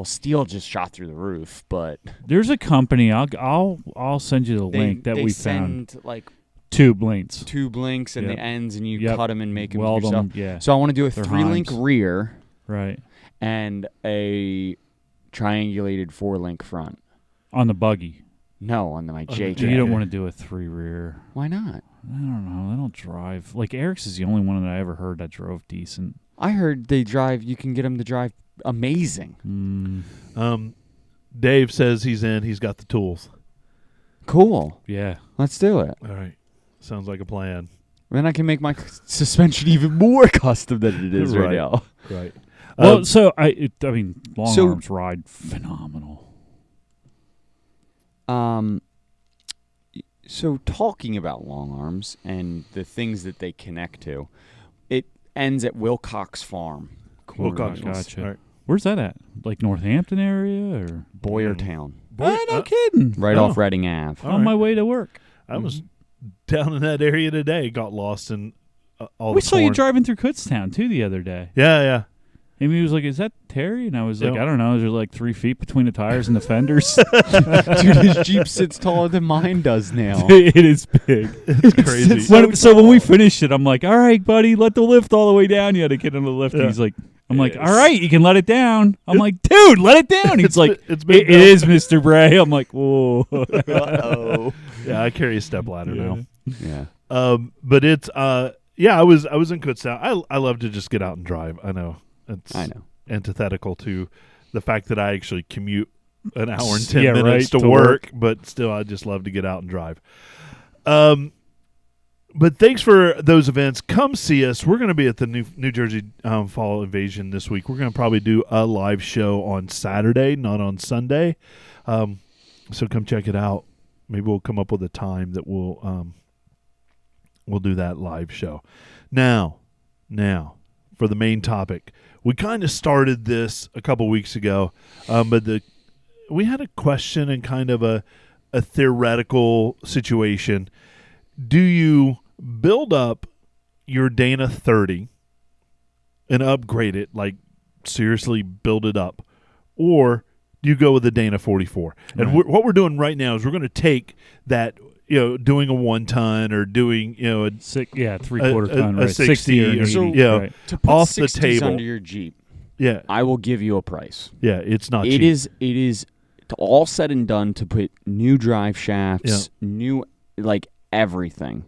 Steel just shot through the roof, but There's a company. I'll send you the link that they we send found. like Tube links. tube links and Yep. the ends, and you Yep. cut them and make them Weld yourself. them. Yeah. So I want to do a They're 3-link Heims. rear Right. and a triangulated 4-link front. On the buggy. No, on my the JK. JK. You don't want to do a 3 rear. Why not? I don't know. They don't drive. Like, Eric's is the only one that I ever heard that drove decent. I heard they drive. You can get them to drive amazing. Dave says he's in. He's got the tools. Cool. Yeah. Let's do it. All right. Sounds like a plan. Then I can make my suspension even more custom than it is right Right. now. Right. Well, so, I mean, long So- arms ride phenomenal. So talking about long arms and the things that they connect to, it ends at Wilcox Farm. Wilcox. Gotcha. All right. Where's that at? Like Northampton area or? Boyertown. No kidding. Right Oh. off Reading Ave. All On my right. way to work. I was down in that area today. Got lost in all We the saw you corn. driving through Kutztown, too, the other day. Yeah. Amy was like, "Is that Terry?" And I was like, Yep. "I don't know. There's like 3 feet between the tires and the fenders." Dude, his Jeep sits taller than mine does now. It is big. It's crazy. So when we finished it, I'm like, "All right, buddy, let the lift all the way down." You had to get on the lift. And Yeah. he's like, "I'm like, Yes. all right, you can let it down." I'm like, "Dude, let it down." He's like, it's big "It is, Mr. Bray." I'm like, "Whoa." Uh-oh. Yeah, I carry a stepladder now. Yeah. But it's I was in Kutztown. I love to just get out and drive. I know. I know. Antithetical to the fact that I actually commute an hour and 10 Yeah, minutes right, to work, but still I just love to get out and drive. But thanks for those events. Come see us. We're going to be at the New Jersey Fall Invasion this week. We're going to probably do a live show on Saturday, not on Sunday. So come check it out. Maybe we'll come up with a time that we'll do that live show. Now, for the main topic. We kind of started this a couple weeks ago, but we had a question and kind of a theoretical situation. Do you build up your Dana 30 and upgrade it, like seriously build it up, or do you go with the Dana 44? And what we're doing right now is we're going to take that, doing a 1 ton or doing, a 3/4 ton, a right? 60 or 80, so, right. To put off the 60s table. under your Jeep, Yeah, I will give you a price. yeah, it's not cheap. It is all said and done to put new drive shafts, new everything.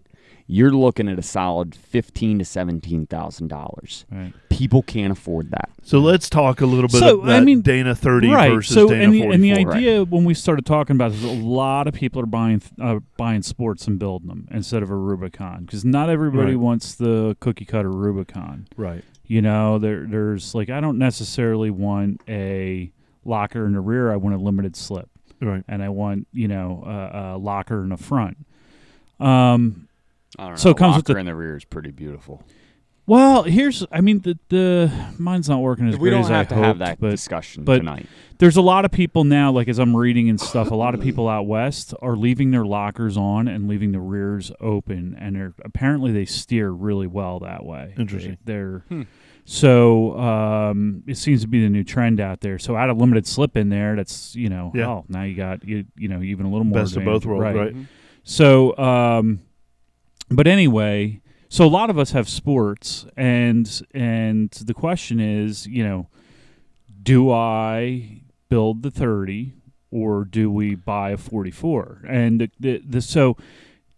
You're looking at a solid $15,000 to $17,000. Right. People can't afford that. So let's talk a little bit about Dana 30 versus Dana 44. And the idea when we started talking about this, a lot of people are buying sports and building them instead of a Rubicon, because not everybody wants the cookie cutter Rubicon. Right. There's I don't necessarily want a locker in the rear. I want a limited slip. Right. And I want a locker in the front. I don't know. So it comes with locker in the rear is pretty beautiful. Well, the mine's not working as We great don't as I have to hoped, have that but discussion but tonight. there's a lot of people now, as I'm reading and stuff, a lot of people out west are leaving their lockers on and leaving the rears open, and apparently they steer really well that way. Interesting. So it seems to be the new trend out there. So add a limited slip in there. That's now you got even a little more best of both worlds, right? Mm-hmm. So but anyway, so a lot of us have sports, and the question is, do I build the 30 or do we buy a 44? And so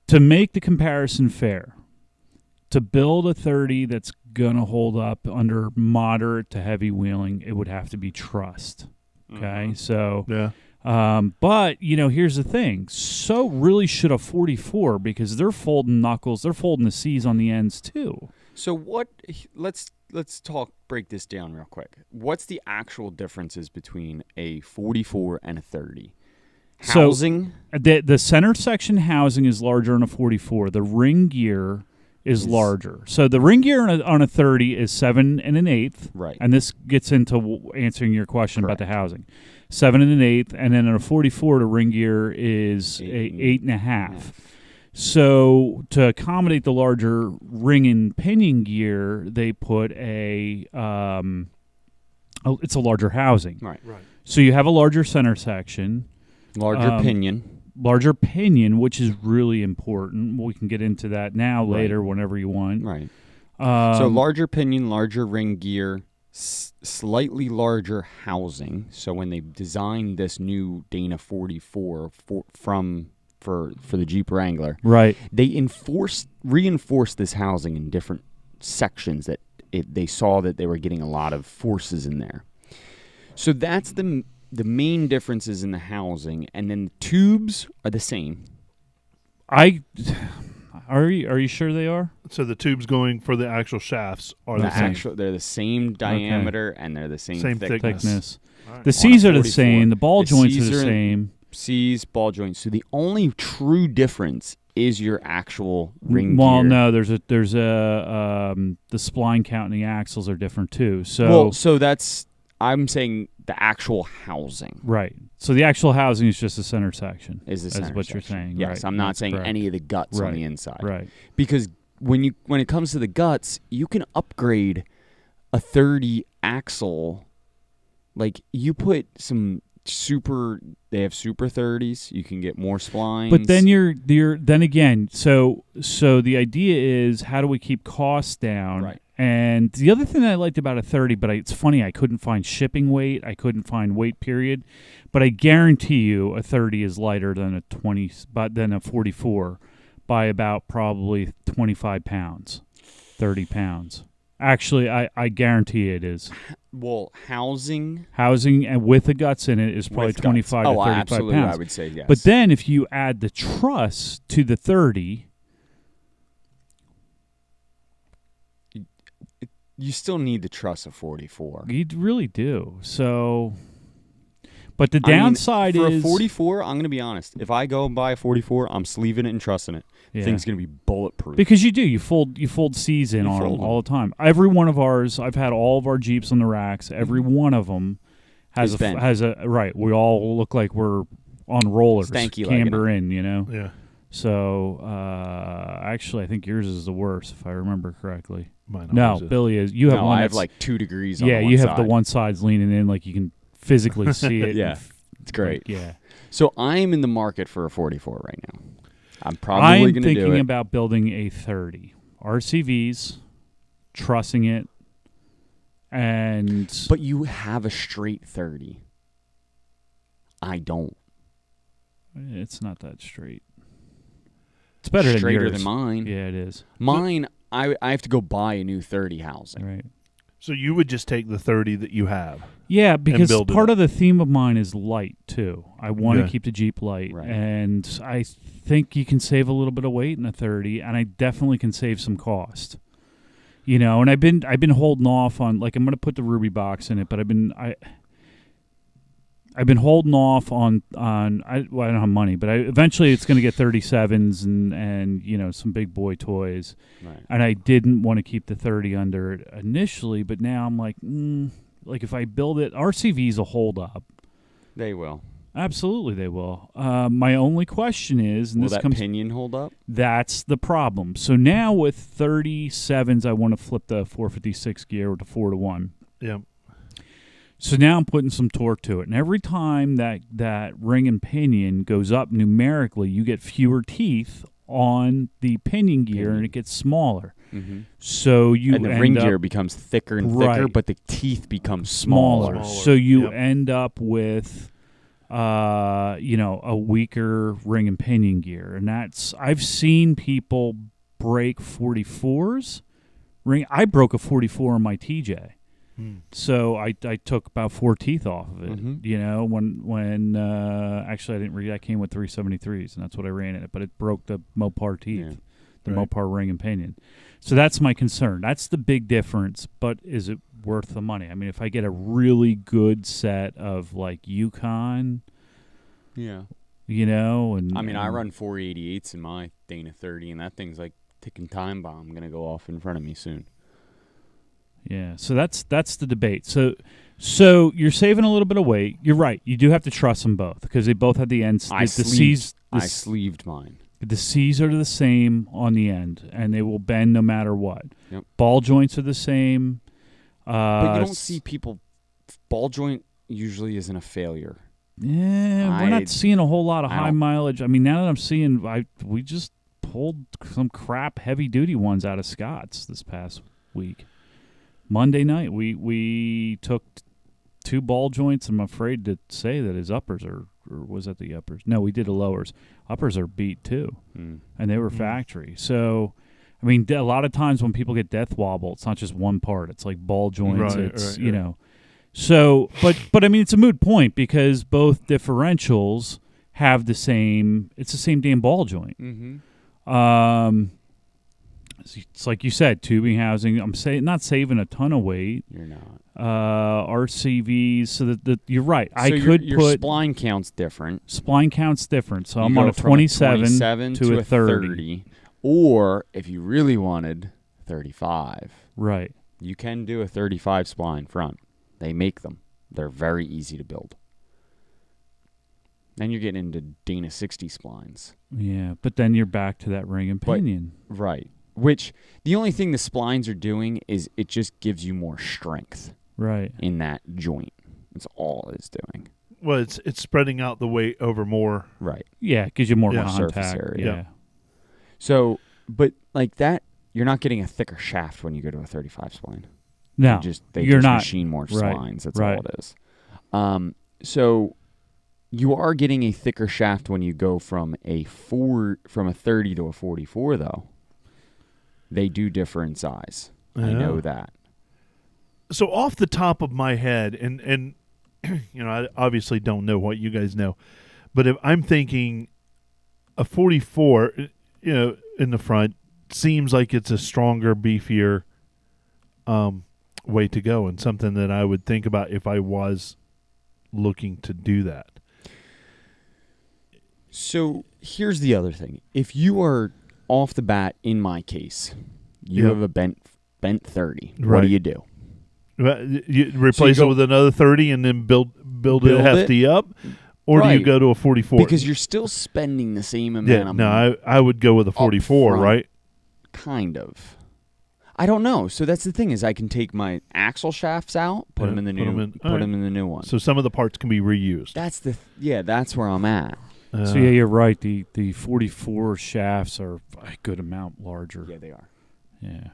to make the comparison fair, to build a 30 that's gonna hold up under moderate to heavy wheeling, it would have to be trussed. Okay, Mm-hmm. so Yeah. but here's the thing. So really should a 44, because they're folding knuckles, they're folding the C's on the ends too. So let's break this down real quick. What's the actual differences between a 44 and a 30? Housing? So the center section housing is larger on a 44. The ring gear is larger. So the ring gear on a 30 is 7 1/8. Right. And this gets into answering your question about Correct. the housing. 7 1/8, and then on a 44, the ring gear is 8 1/2. So to accommodate the larger ring and pinion gear, they put it's a larger housing. Right. So you have a larger center section, Larger pinion, which is really important. We can get into that now, later, whenever you want. Right. So larger pinion, larger ring gear, slightly larger housing. So when they designed this new Dana 44 for the Jeep Wrangler, right, they reinforced this housing in different sections that they saw that they were getting a lot of forces in there. So that's the main differences in the housing, and then the tubes are the same. Are you sure they are? So the tubes going for the actual shafts are the same. They're the same diameter, and they're the same thickness. Right. The C's are the 44. same. The ball joints are C's the same. C's, ball joints. So the only true difference is your actual ring Well, gear. no, there's a the spline count and the axles are different too. So that's I'm saying the actual housing. Right. So the actual housing is just the center section. Is the center what section. you're saying? Yes, right. I'm not That's saying correct. any of the guts on Right. the inside. Right. Because when it comes to the guts, you can upgrade a 30 axle. Like you put some they have super 30s. You can get more splines. But then then again, so the idea is, how do we keep costs down? Right. And the other thing that I liked about a 30, but it's funny, I couldn't find shipping weight, I couldn't find weight period, but I guarantee you a 30 is lighter than a 44 by about probably 25 pounds, 30 pounds. Actually, I guarantee it is. Well, housing and with the guts in it is probably with 25 guts. to 35 absolutely, pounds. I would say yes. But then if you add the truss to the 30, you still need the truss of 44. you really do. So, But the downside for is a 44. I'm gonna be honest. If I go and buy a 44, I'm sleeving it and trussing it. Yeah. Thing's gonna be bulletproof. Because you fold C's in on them all the time. Every one of ours, I've had all of our Jeeps on the racks. Every one of them has a right. We all look like we're on rollers, Stanky camber in, Yeah. So actually, I think yours is the worst, if I remember correctly. Mine No, always is. Billy is. You have no, one. I have like 2 degrees. Yeah, on the you one have the side. one side's leaning in, like you can physically see it. Yeah, it's great. Yeah. So I'm in the market for a 44 right now. I'm probably going to do it. I'm thinking about building a 30 RCVs, trussing it, and But you have a straight 30. I don't. it's not that straight. It's better than Straighter yours. than mine. Yeah, it is. Mine, I have to go buy a new 30 housing. Right. So you would just take the 30 that you have. Yeah, because build it part up. of the theme of mine is light too. I want to Yeah. keep the Jeep light, Right. and I think you can save a little bit of weight in a 30, and I definitely can save some cost. And I've been holding off on, like, I'm going to put the Ruby box in it, but I've been holding off on I don't have money, but eventually it's going to get 37s and some big boy toys. Right. And I didn't want to keep the 30 under it initially, but now I'm like, like if I build it, RCVs will hold up. They will. Absolutely, they will. My only question is, and Will this that comes, pinion hold up? that's the problem. So now with 37s, I want to flip the 456 gear to 4-to-1. Yeah. So now I'm putting some torque to it, and every time that ring and pinion goes up numerically, you get fewer teeth on the pinion gear, and it gets smaller. Mm-hmm. So you And the end ring up gear becomes thicker and thicker, Right. but the teeth become smaller. smaller. So you Yep. end up with, a weaker ring and pinion gear, and I've seen people break 44s. I broke a 44 on my TJ. So I took about 4 teeth off of it. Mhm. When actually I didn't read. I came with 373s, and that's what I ran in it. But it broke the Mopar teeth, Yeah. the Right. Mopar ring and pinion. So that's my concern. That's the big difference. But is it worth the money? I mean, if I get a really good set of like Yukon, Yeah. and I mean, I run 488s in my Dana 30, and that thing's like ticking time bomb going to go off in front of me soon. Yeah, so that's the debate. So you're saving a little bit of weight. You're right. You do have to trust them both because they both have the ends. I sleeved mine. The C's are the same on the end, and they will bend no matter what. Yep. Ball joints are the same. But you don't see people. Ball joint usually isn't a failure. Yeah, we're not seeing a whole lot of I high don't- mileage. I mean, now that I'm seeing, we just pulled some crap heavy duty ones out of Scott's this past week. Monday night, we took 2 ball joints. I'm afraid to say that his uppers or was that the uppers? No, we did the lowers. Uppers are beat too, and they were factory. So, I mean, a lot of times when people get death wobble, it's not just one part. It's like ball joints. Right. So, but I mean, it's a moot point because both differentials have the same. It's the same damn ball joint. Mm-hmm. It's like you said, tubing housing. I'm not saving a ton of weight. You're not. RCVs. So that you're right. So I could your put spline count's different. spline count's different. So You I'm go on a from 27 to a 30. Or if you really wanted 35, Right. you can do a 35 spline front. They make them. They're very easy to build. Then you're getting into Dana 60 splines. Yeah, but then you're back to that ring and But- pinion. Right. Which the only thing the splines are doing is it just gives you more strength Right. in that joint. That's all it's doing. Well, it's spreading out the weight over more. Right. Yeah, it gives you more Yeah. contact. Surface area. Yeah. Yeah. So, but like that, you're not getting a thicker shaft when you go to a 35 spline. No, They you're just not. machine more Right, splines. That's right. all it is. So you are getting a thicker shaft when you go from a 30 to a 44, though. They do differ in size. I know Yeah. that. So off the top of my head, and I obviously don't know what you guys know, but if I'm thinking a 44, in the front seems like it's a stronger, beefier way to go, and something that I would think about if I was looking to do that. So here's the other thing. If you are off the bat, in my case, you Yeah. have a bent 30. What Right. do you do? You replace go- it with another 30 and then build Build it hefty up, or do you Right. go to a 44? Because you're still spending the same amount of money. I would go with a 44, front. right? Kind of. I don't know. So that's the thing is I can take my axle shafts out, put Yeah, them in the put 'em new, in- put alright. them in the new one. So some of the parts can be reused. That's that's where I'm at. So yeah, you're right. The 44 shafts are a good amount larger. Yeah, they are. Yeah.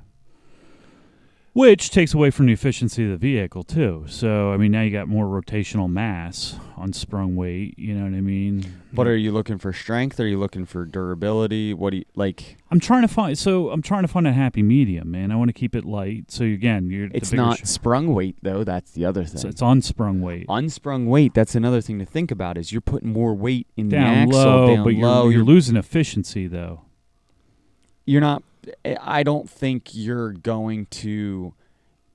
Which takes away from the efficiency of the vehicle too. So I mean, now you got more rotational mass on sprung weight. You know what I mean? But are you looking for strength? Are you looking for durability? What do you like? I'm trying to find a happy medium, man. I want to keep it light. So again, It's not sprung weight though. That's the other thing. It's unsprung weight. Unsprung weight. That's another thing to think about. Is you're putting more weight in the Down axle low, down but low. you're losing efficiency though. You're not. I don't think you're going to.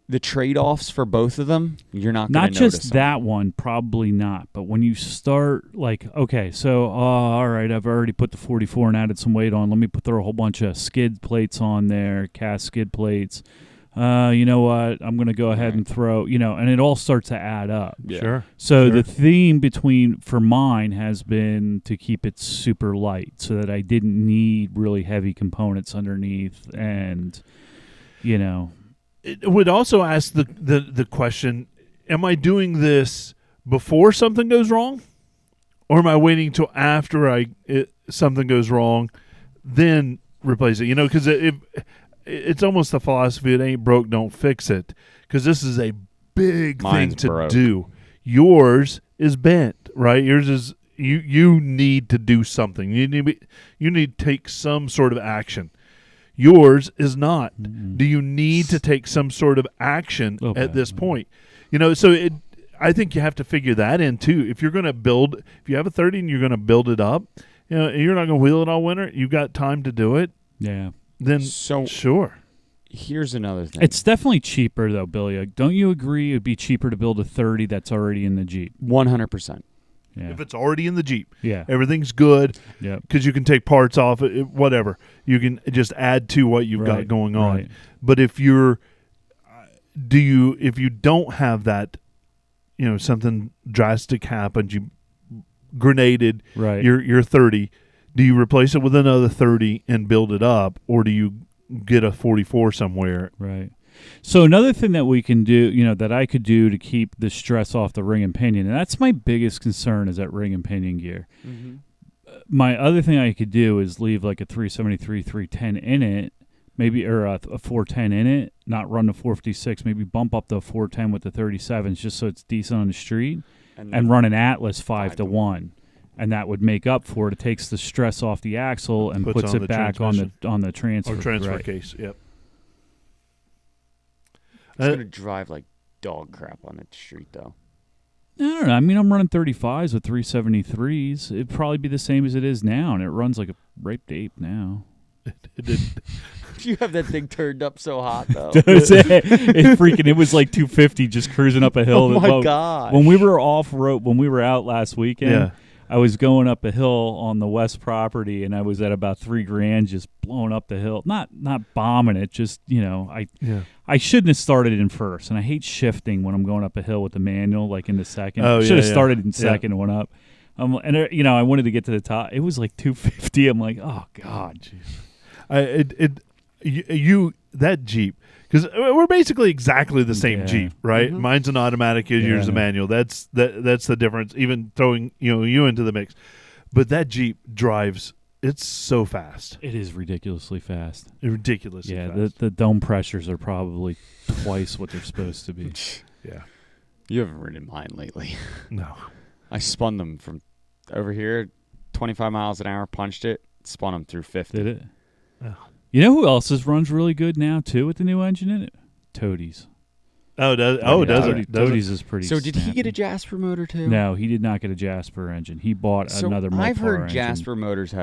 The trade-offs for both of them, you're not going Not to notice just them. that one, probably not. But when you start, like, okay, so all right, I've already put the 44 and added some weight on. Let me throw a whole bunch of skid plates on there, cast skid plates. You know what? I'm going to go ahead and throw, and it all starts to add up. Yeah. Sure. So Sure. the theme for mine has been to keep it super light so that I didn't need really heavy components underneath and, It would also ask the question, am I doing this before something goes wrong? Or am I waiting till after something goes wrong, then replace it? Because it's almost the philosophy, it ain't broke, don't fix it. Because this is a big Mine's thing to broke. do. Yours is bent, right? Yours is, you need to do something. You need to take some sort of action. Yours is not. Mm-mm. Do you need to take some sort of action Little at bit, this yeah. point? So I think you have to figure that in too. If you're going to if you have a 30 and you're going to build it up, you're not going to wheel it all winter. You've got time to do it. yeah. Then So sure. here's another thing. It's definitely cheaper, though, Billy. Don't you agree it'd be cheaper to build a 30 that's already in the Jeep? 100%. Yeah. If it's already in the Jeep, Yeah. everything's good Yep. because you can take parts off, whatever. You can just add to what you've got Right, going on. right. But if you don't have that, something drastic happened, you grenaded, Right. you're 30. Do you replace it with another 30 and build it up, or do you get a 44 somewhere? Right. So another thing that we can do, that I could do to keep the stress off the ring and pinion, and that's my biggest concern is that ring and pinion gear. Mm-hmm. My other thing I could do is leave like a 373, 310 in it, maybe, or a 410 in it, not run the 456, maybe bump up the 410 with the 37s just so it's decent on the street, and run an Atlas 5-1. And that would make up for it. It takes the stress off the axle and puts on it the back on the transfer. Or transfer right. case, yep. It's going to drive like dog crap on the street, though. I don't know. I mean, I'm running 35s with 373s. It'd probably be the same as it is now, and it runs like a raped ape now. You have that thing turned up so hot, though. It was like 250 just cruising up a hill. Oh, my Well, God. When we were off-road, when we were out last weekend, Yeah. I was going up a hill on the west property, and I was at about $3,000 just blowing up the hill. Not bombing it, just, I shouldn't have started in first, and I hate shifting when I'm going up a hill with the manual, like in the second. Oh, I should have yeah. started in second and went up. I wanted to get to the top. It was like 250. I'm like, oh, God. That Jeep, because we're basically exactly the same Yeah. Jeep, right? Mhm. Mine's an automatic, yours a Yeah. manual. That's the difference. Even throwing you into the mix, but that Jeep drives. It's so fast, It is ridiculously fast. ridiculously Yeah, fast. the dome pressures are probably twice what they're supposed to be. Yeah, You haven't ridden mine lately. no, I spun them from over here, 25 miles an hour, punched it, spun them through 50. Did it? Oh. You know who else's runs really good now, too, with the new engine in it? Toadies. does Toadies, it? Toadies is pretty So did he get a snappy. Jasper motor, too? No, he did not get a Jasper engine. He bought So another Mopar I've heard engine. Jasper motors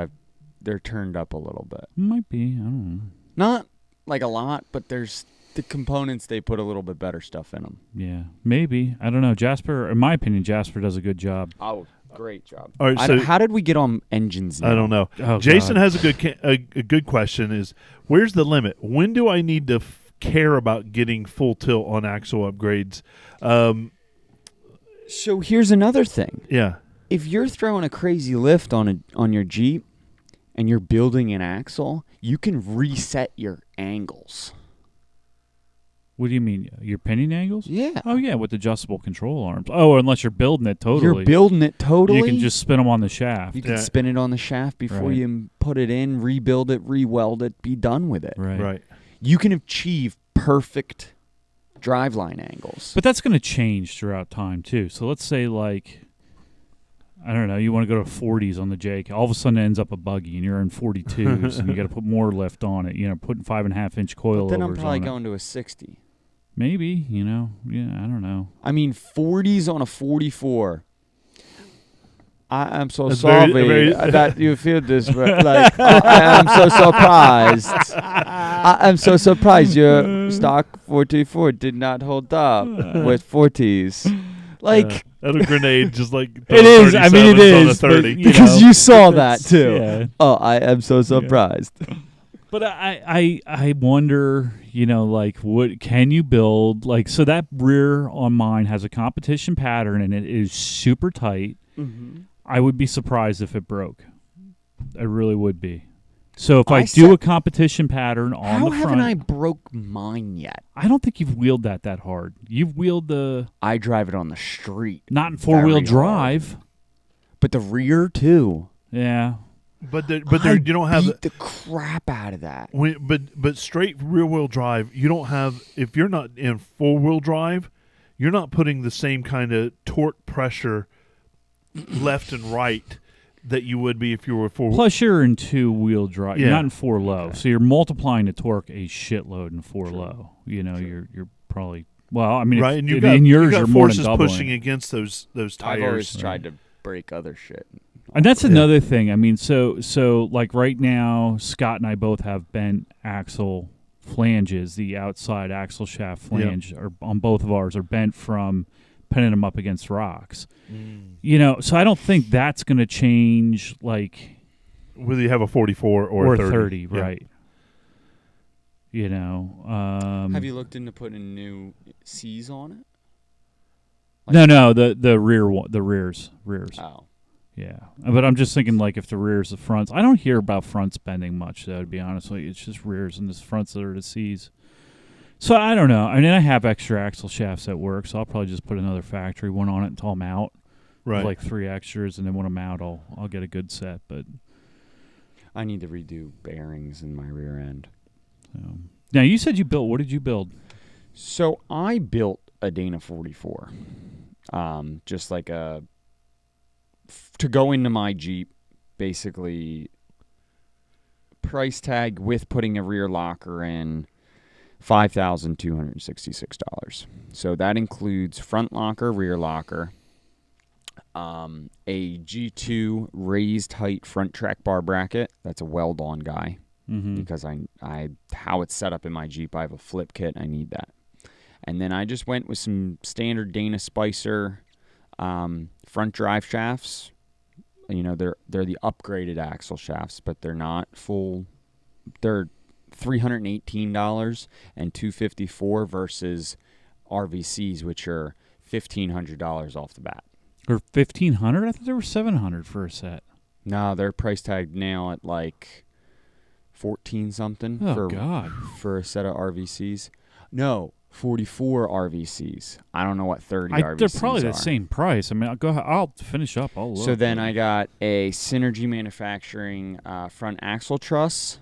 they're turned up a little bit. Might be. I don't know. Not like a lot, but there's the components, they put a little bit better stuff in them. Yeah, maybe. I don't know. Jasper, in my opinion, Jasper does a good job. Oh, great job. All right, so how did we get on engines now? I don't know. Oh, Jason God. has a good question is, where's the limit? When do I need to care about getting full tilt on axle upgrades? So here's another thing. Yeah. If you're throwing a crazy lift on your Jeep and you're building an axle, you can reset your angles. What do you mean? Your pinning angles? Yeah. Oh, yeah, with adjustable control arms. Oh, unless you're building it totally. You're building it totally. You can just spin them on the shaft. You can spin it on the shaft before Right. you put it in, rebuild it, re-weld it, be done with it. Right. You can achieve perfect driveline angles. But that's going to change throughout time, too. So let's say, like, I don't know, you want to go to 40s on the Jake. All of a sudden it ends up a buggy, and you're in 42s, and you got to put more lift on it. You know, putting 5.5-inch coilovers But then I'm probably on going to a 60. Maybe, you know. Yeah, I don't know. I mean, 40s on a 44. I am so That's sorry very- that you feel this way. Like, I am so surprised. I am so surprised your stock 44 did not hold up with 40s. Like, that a grenade just like It is. I mean, it 37s on a is. but, 30. you because know, you saw that it's- too. Yeah. Oh, I am so surprised. But I wonder, you know, like, what can you build? Like, so that rear on mine has a competition pattern, and it is super tight. Mm-hmm. I would be surprised if it broke. I really would be. So if I, I do said- a competition pattern on How the front, haven't I broke mine yet? I don't think you've wheeled that hard. You've wheeled the I drive it on the street, not in 4-wheel Very drive. but the rear too. Yeah. But there, I you don't have beat the crap out of that. but straight rear wheel drive, you don't have, if you're not in 4-wheel drive, you're not putting the same kind of torque pressure left and right that you would be if you were 4. Plus, you're in 2-wheel drive. You're Yeah. not in 4 low, so you're multiplying the torque a shitload in 4 low. You know, you're probably well. I mean, right, and you in got, yours, you got you're more than forces doubling. pushing against those I've tires. always tried to break other shit. And that's another thing. I mean, so like right now, Scott and I both have bent axle flanges. The outside axle shaft flange are on both of ours are bent from pinning them up against rocks. You know, so I don't think that's going to change. Like Whether you have a 44 or 30, Yeah. right? You know, Have you looked into putting new C's on it? No, the rears. Oh. Yeah, but I'm just thinking, like, if the rears, the fronts. I don't hear about fronts bending much, though, to be honest with you. It's just rears and the fronts that are the C's. So I don't know. I mean, I have extra axle shafts at work, so I'll probably just put another factory one on it until I'm out. Right. Like 3 extras, and then when I'm out, I'll get a good set. But I need to redo bearings in my rear end. now you said you built. What did you build? So I built a Dana 44, just like to go into my Jeep, basically price tag with putting a rear locker in, $5,266. So that includes front locker, rear locker, a G2 raised height front track bar bracket. That's a weld-on guy. Because I how it's set up in my Jeep, I have a flip kit. I need that. And then I just went with some standard Dana Spicer front drive shafts. You know, they're the upgraded axle shafts, but they're not full. They're $318 and $254 versus RVCs, which are $1,500 off the bat. Or 1,500? I thought they were 700 for a set. No, they're price tagged now at like 14 something Oh God! for a set of RVCs. No, 44 RVCs. I don't know what 30 RVCs They're probably are. the same price. I mean, I'll finish up. I'll look. So then I got a Synergy Manufacturing front axle truss,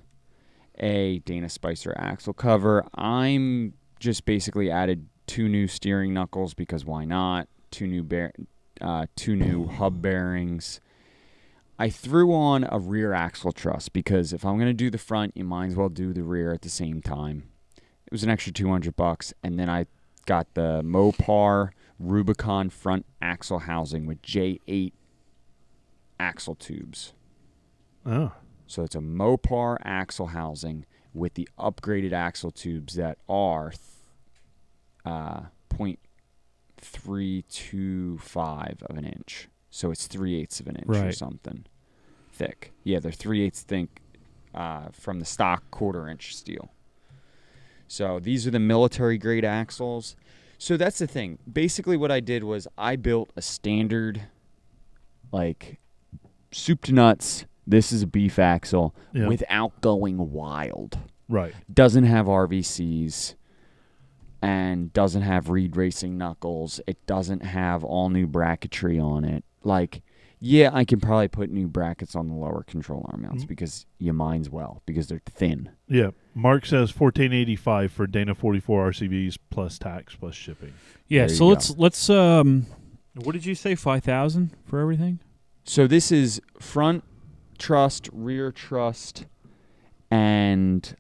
a Dana Spicer axle cover. I'm just basically added 2 new steering knuckles because why not? 2 new hub bearings. I threw on a rear axle truss because if I'm going to do the front, you might as well do the rear at the same time. It was an extra $200, and then I got the Mopar Rubicon front axle housing with J8 axle tubes. Oh. So it's a Mopar axle housing with the upgraded axle tubes that are 0.325 of an inch. So it's 3/8 of an inch or Right. something thick. Yeah, they're 3/8 thick from the stock 1/4 inch steel. So these are the military grade axles. So that's the thing. Basically what I did was I built a standard, like, soup to nuts, this is a beef axle, Yeah. without going wild. Right. Doesn't have RVCs and doesn't have Reed Racing knuckles. It doesn't have all new bracketry on it. Like, yeah, I can probably put new brackets on the lower control arm mounts because you mines well, because they're thin. Yeah. Mark says $1,485 for Dana 44 RCVs plus tax plus shipping. Yeah. There So you let's what did you say? 5,000 for everything? So this is front trussed, rear trussed, and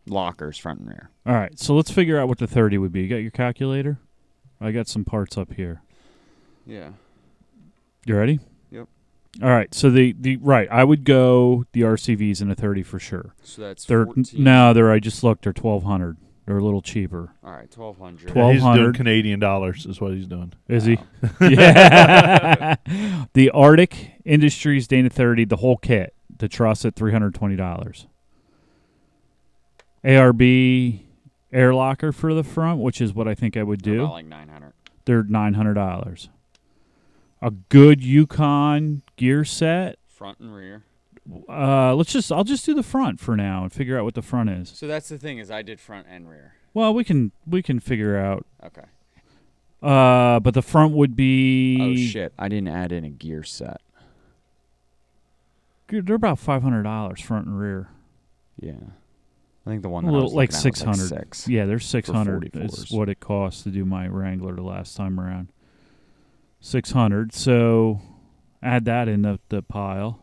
lockers front and rear. All right. So let's figure out what the 30 would be. You got your calculator? I got some parts up here. Yeah. You ready? Yep. All right. So the right, I would go the RCVs in a 30 for sure. So that's They're 14. no, they're I just looked. They're 1,200. They're a little cheaper. All right, 1,200. Twelve- He's doing 1,200. Canadian dollars is what he's doing. Is he? Oh. Yeah. The Arctic Industries Dana 30, the whole kit, the truss at $320. ARB air locker for the front, which is what I think I would do. About like 900. They're $900. A good Yukon gear set. Front and rear. I'll just do the front for now and figure out what the front is. So that's the thing is I did front and rear. Well, we can figure out. Okay. But the front would be. Oh shit! I didn't add in a gear set. They're about $500 front and rear. Yeah. I think the one A that I little was like looking at was 600. like 6. Yeah, they're 600. For Is 44s. what it cost to do my Wrangler the last time around. 600. So add that in the pile.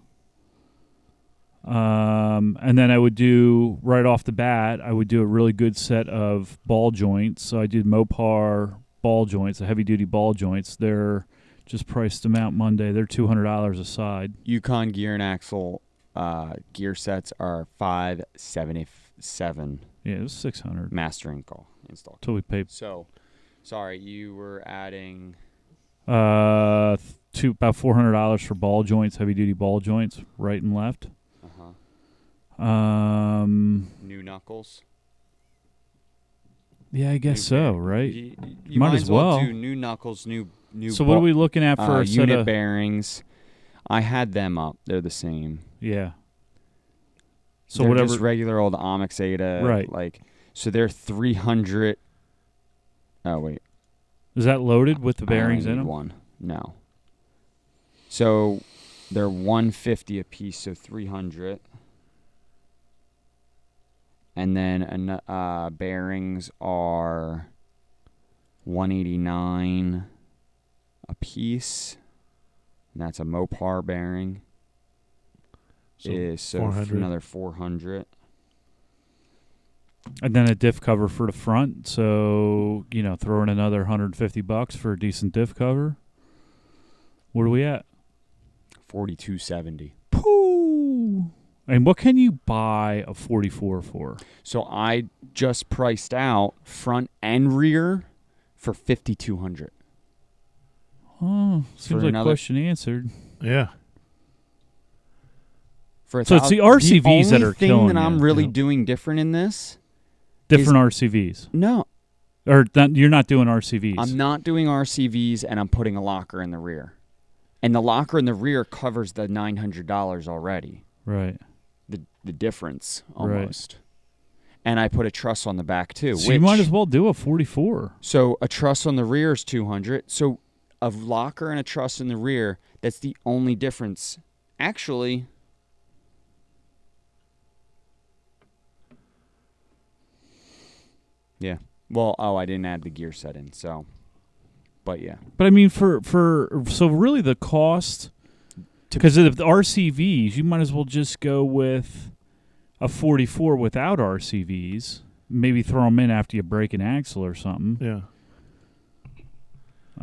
And then I would do right off the bat. I would do a really good set of ball joints. So I did Mopar ball joints, the heavy duty ball joints. They're just priced them out Monday. They're $200 a side. Yukon gear and axle gear sets are $577 Yeah, it was 600 master install. until we paid. So, sorry, you were adding About $400 for ball joints, heavy duty ball joints, right and left. new knuckles. Yeah, I guess so. Right. You Might might as as well well. do new knuckles, new. So what are we looking at for a set unit of? bearings? I had them up. They're the same. Yeah. So They're whatever. just regular old Onyx Ada. Right. Like, so they're 300. Oh wait. Is that loaded with the I only bearings in need them? One. No. So they're 150 a piece, so 300. And then bearings are 189 a piece. And that's a Mopar bearing. So 400. another 400. And then a diff cover for the front. So throw in another $150 for a decent diff cover. What are we at? 4270. Pooh. And what can you buy a 44 for? So I just priced out front and rear for 5,200. Oh, seems For like another- question answered. Yeah. For So it's the RCVs that are thing killing that I'm you. really Yeah. doing different in this. Different RCVs. No, Or you're not doing RCVs. I'm not doing RCVs, and I'm putting a locker in the rear. And the locker in the rear covers the $900 already. Right. The difference Right. almost. And I put a truss on the back too. So you might as well do a 44. So a truss on the rear is 200. So a locker and a truss in the rear, that's the only difference. Actually, yeah. Well, I didn't add the gear set in, so. But yeah. But I mean, so really the cost, because of the RCVs, you might as well just go with a 44 without RCVs. Maybe throw them in after you break an axle or something. Yeah.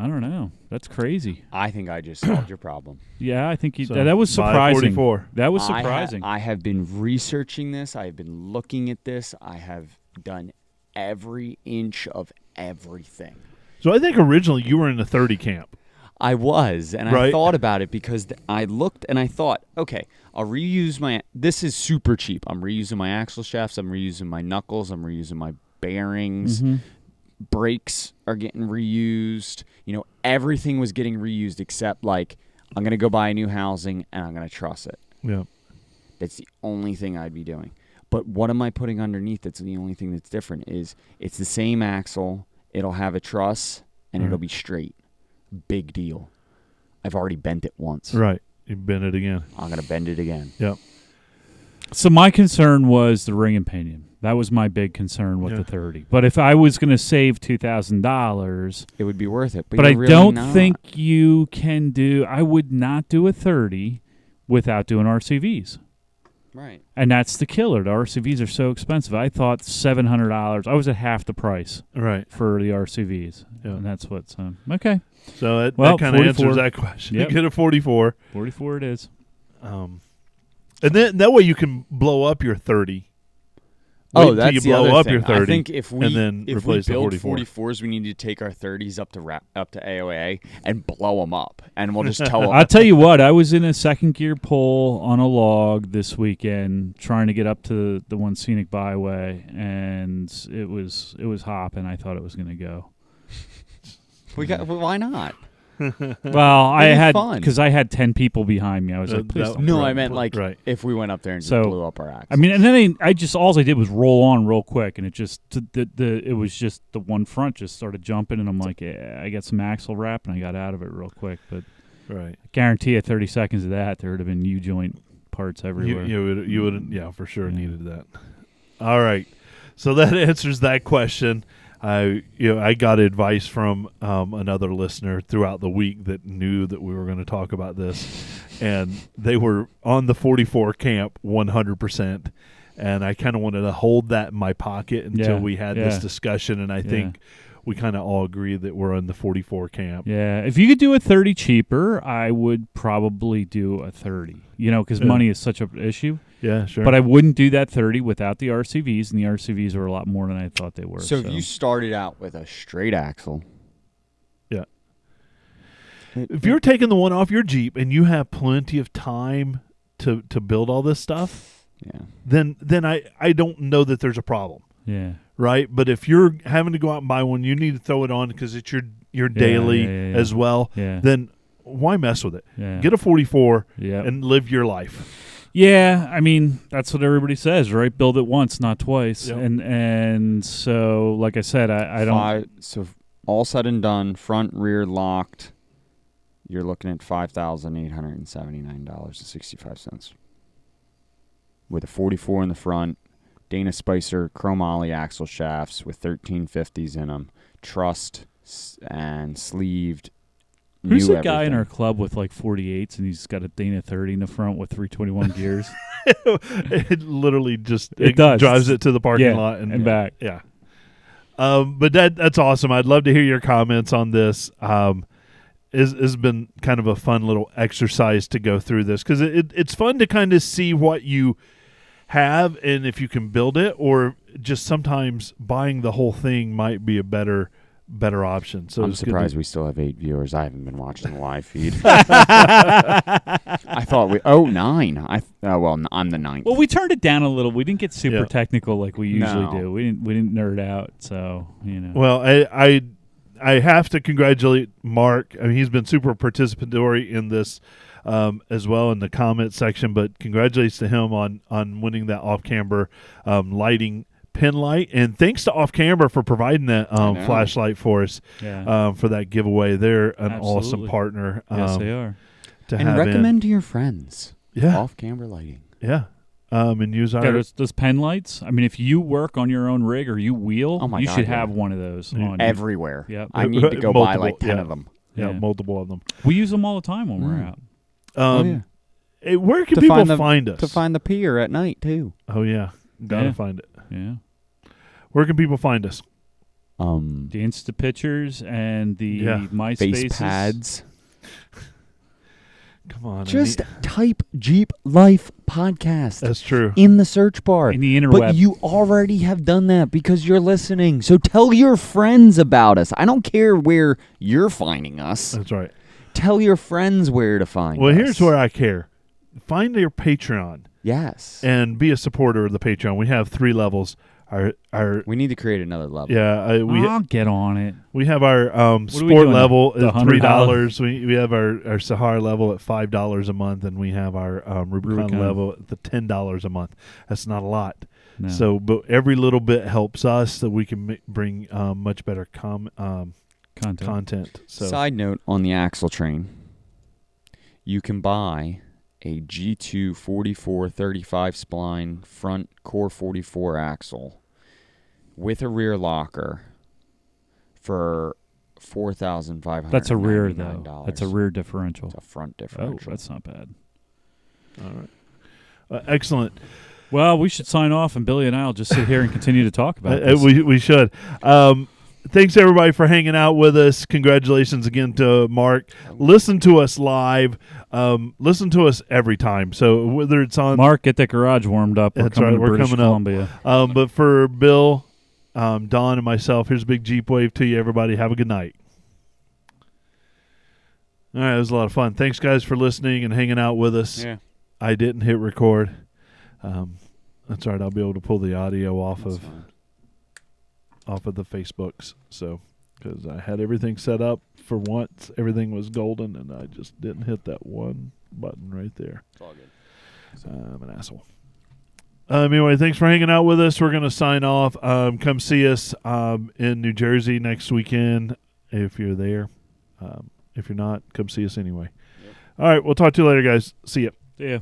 I don't know. That's crazy. I think I just solved your problem. Yeah, I think So, that was buy surprising. 44. That was surprising. I have been researching this. I have been looking at this. I have done every inch of everything. So I think originally you were in the 30 camp. I was, and Right. I thought about it because I looked and I thought, okay, I'll reuse my. This is super cheap. I'm reusing my axle shafts. I'm reusing my knuckles. I'm reusing my bearings. Mhm. Brakes are getting reused. Everything was getting reused except like I'm gonna go buy a new housing and I'm gonna truss it. Yeah. That's the only thing I'd be doing. But what am I putting underneath? That's the only thing that's different. Is it's the same axle. It'll have a truss and it'll be straight. Big deal. I've already bent it once. Right. You bend it again. I'm gonna bend it again. Yep. So my concern was the ring and pinion. That was my big concern with the 30. But if I was going to save $2,000, It would be worth it. but I you're really don't not. think you can do. I would not do a 30 without doing RCVs. Right. And that's the killer. The RCVs are so expensive. I thought $700. I was at half the price Right. for the RCVs. Yeah. And that's what's okay. So that Well, kind of 44. answers that question. Yep. You get a 44. 44 it is. And then that way you can blow up your 30. Wait Oh, until that's you the blow other up thing. your 30. I think if we and then if replace we build the 44. 44s, we need to take our 30s up to AOA and blow them up, and we'll just tell them. I'll tell you what. I was in a second gear pull on a log this weekend trying to get up to the one scenic byway, and it was hopping. I thought it was going to go. Why not? Well, I It'd be had fun. because I had 10 people behind me. I was like, please that- don't. No, Right. I meant like Right. if we went up there and just So, blew up our axle. I mean, and then I just all I did was roll on real quick, and it just it was just the one front just started jumping, and I'm like, yeah, I got some axle wrap, and I got out of it real quick. But Right. I guarantee you, 30 seconds of that, there would have been U-joint parts everywhere. You would yeah, for sure Yeah. needed that. All right. So that answers that question. I got advice from another listener throughout the week that knew that we were going to talk about this, and they were on the 44 camp 100%, and I kind of wanted to hold that in my pocket until we had this discussion, and I think we kind of all agree that we're on the 44 camp. Yeah, if you could do a 30 cheaper, I would probably do a 30. Because money is such an issue. Yeah, sure. But I wouldn't do that 30 without the RCVs, and the RCVs were a lot more than I thought they were. so if you started out with a straight axle, yeah. If you're taking the one off your Jeep and you have plenty of time to build all this stuff, yeah, then I don't know that there's a problem, yeah. right? But if you're having to go out and buy one, you need to throw it on because it's your daily as well. Yeah. Then why mess with it? Yeah. Get a 44 Yep. and live your life. Yeah, I mean, that's what everybody says, right? Build it once, not twice. Yep. And so, like I said, I don't... So all said and done, front rear locked, you're looking at $5,879.65 with a 44 in the front, Dana Spicer chromoly axle shafts with 1350s in them, trussed and sleeved. Who's new the guy in everything. our club with like 48s and he's got a Dana 30 in the front with 321 gears? It literally just It does. drives it to the parking Yeah, lot and back. Yeah. But that's awesome. I'd love to hear your comments on this. It's been kind of a fun little exercise to go through this because it's fun to kind of see what you have and if you can build it, or just sometimes buying the whole thing might be a better option. So I'm it's good surprised we still have 8 viewers. I haven't been watching the live feed. I thought 9. I'm the 9th. Well, we turned it down a little. We didn't get super Yeah. technical like we usually No. do. We didn't nerd out, so, Well, I have to congratulate Mark. I mean, he's been super participatory in this as well in the comment section. But congratulations to him on winning that off-camber lighting pin light, and thanks to Off Camber for providing that flashlight for us for that giveaway. They're an awesome partner. Yes, they are. And recommend to your friends. Off Camber Lighting. Yeah. And use our those pen lights. I mean, if you work on your own rig or you wheel, you should have one of those on you. Everywhere. Yep. I need to go buy like 10 of them. Yeah, multiple of them. We use them all the time when we're out. Where can people find us? To find the pier at night, too. Oh, yeah. Gotta find it. Yeah. Where can people find us? The Insta pictures and the Yeah. MySpaces. Face pads. Come on. Just type Jeep Life Podcast That's true. in the search bar. In the interweb. But you already have done that because you're listening. So tell your friends about us. I don't care where you're finding us. That's right. Tell your friends where to find us. Well, here's where I care. Find your Patreon Yes. and be a supporter of the Patreon. We have 3 levels. Our We need to create another level. yeah, I'll get on it. we have our are we sport doing? level The at $3. We have our Sahara level at $5 a month, and we have our Rubicon level at the $10 a month. That's not a lot. No. So, but every little bit helps us that we can bring much better content. So Side note on the axle train, you can buy a G2 4435 spline front core 44 axle with a rear locker for $4,599. That's a rear, though. That's a rear differential. It's a front Oh, differential. that's not bad. all right, excellent. Well, we should sign off, and Billy and I will just sit here and continue to talk about this. We should. Thanks everybody for hanging out with us. Congratulations again to Mark. Listen to us live. Listen to us every time. So whether it's on Mark, get that garage warmed up. That's We're coming right, to we're British coming up. Columbia. but for Bill, Don, and myself, here's a big Jeep wave to you. Everybody, have a good night. All right, it was a lot of fun. Thanks, guys, for listening and hanging out with us. Yeah. I didn't hit record. That's all right. I'll be able to pull the audio off That's of fine. the Facebooks. So, because I had everything set up for once, everything was golden, and I just didn't hit that one button right there. It's all good. I'm an asshole. Anyway, thanks for hanging out with us. We're going to sign off. Come see us in New Jersey next weekend if you're there. If you're not, come see us anyway. Yep. All right, we'll talk to you later, guys. See ya. Yeah.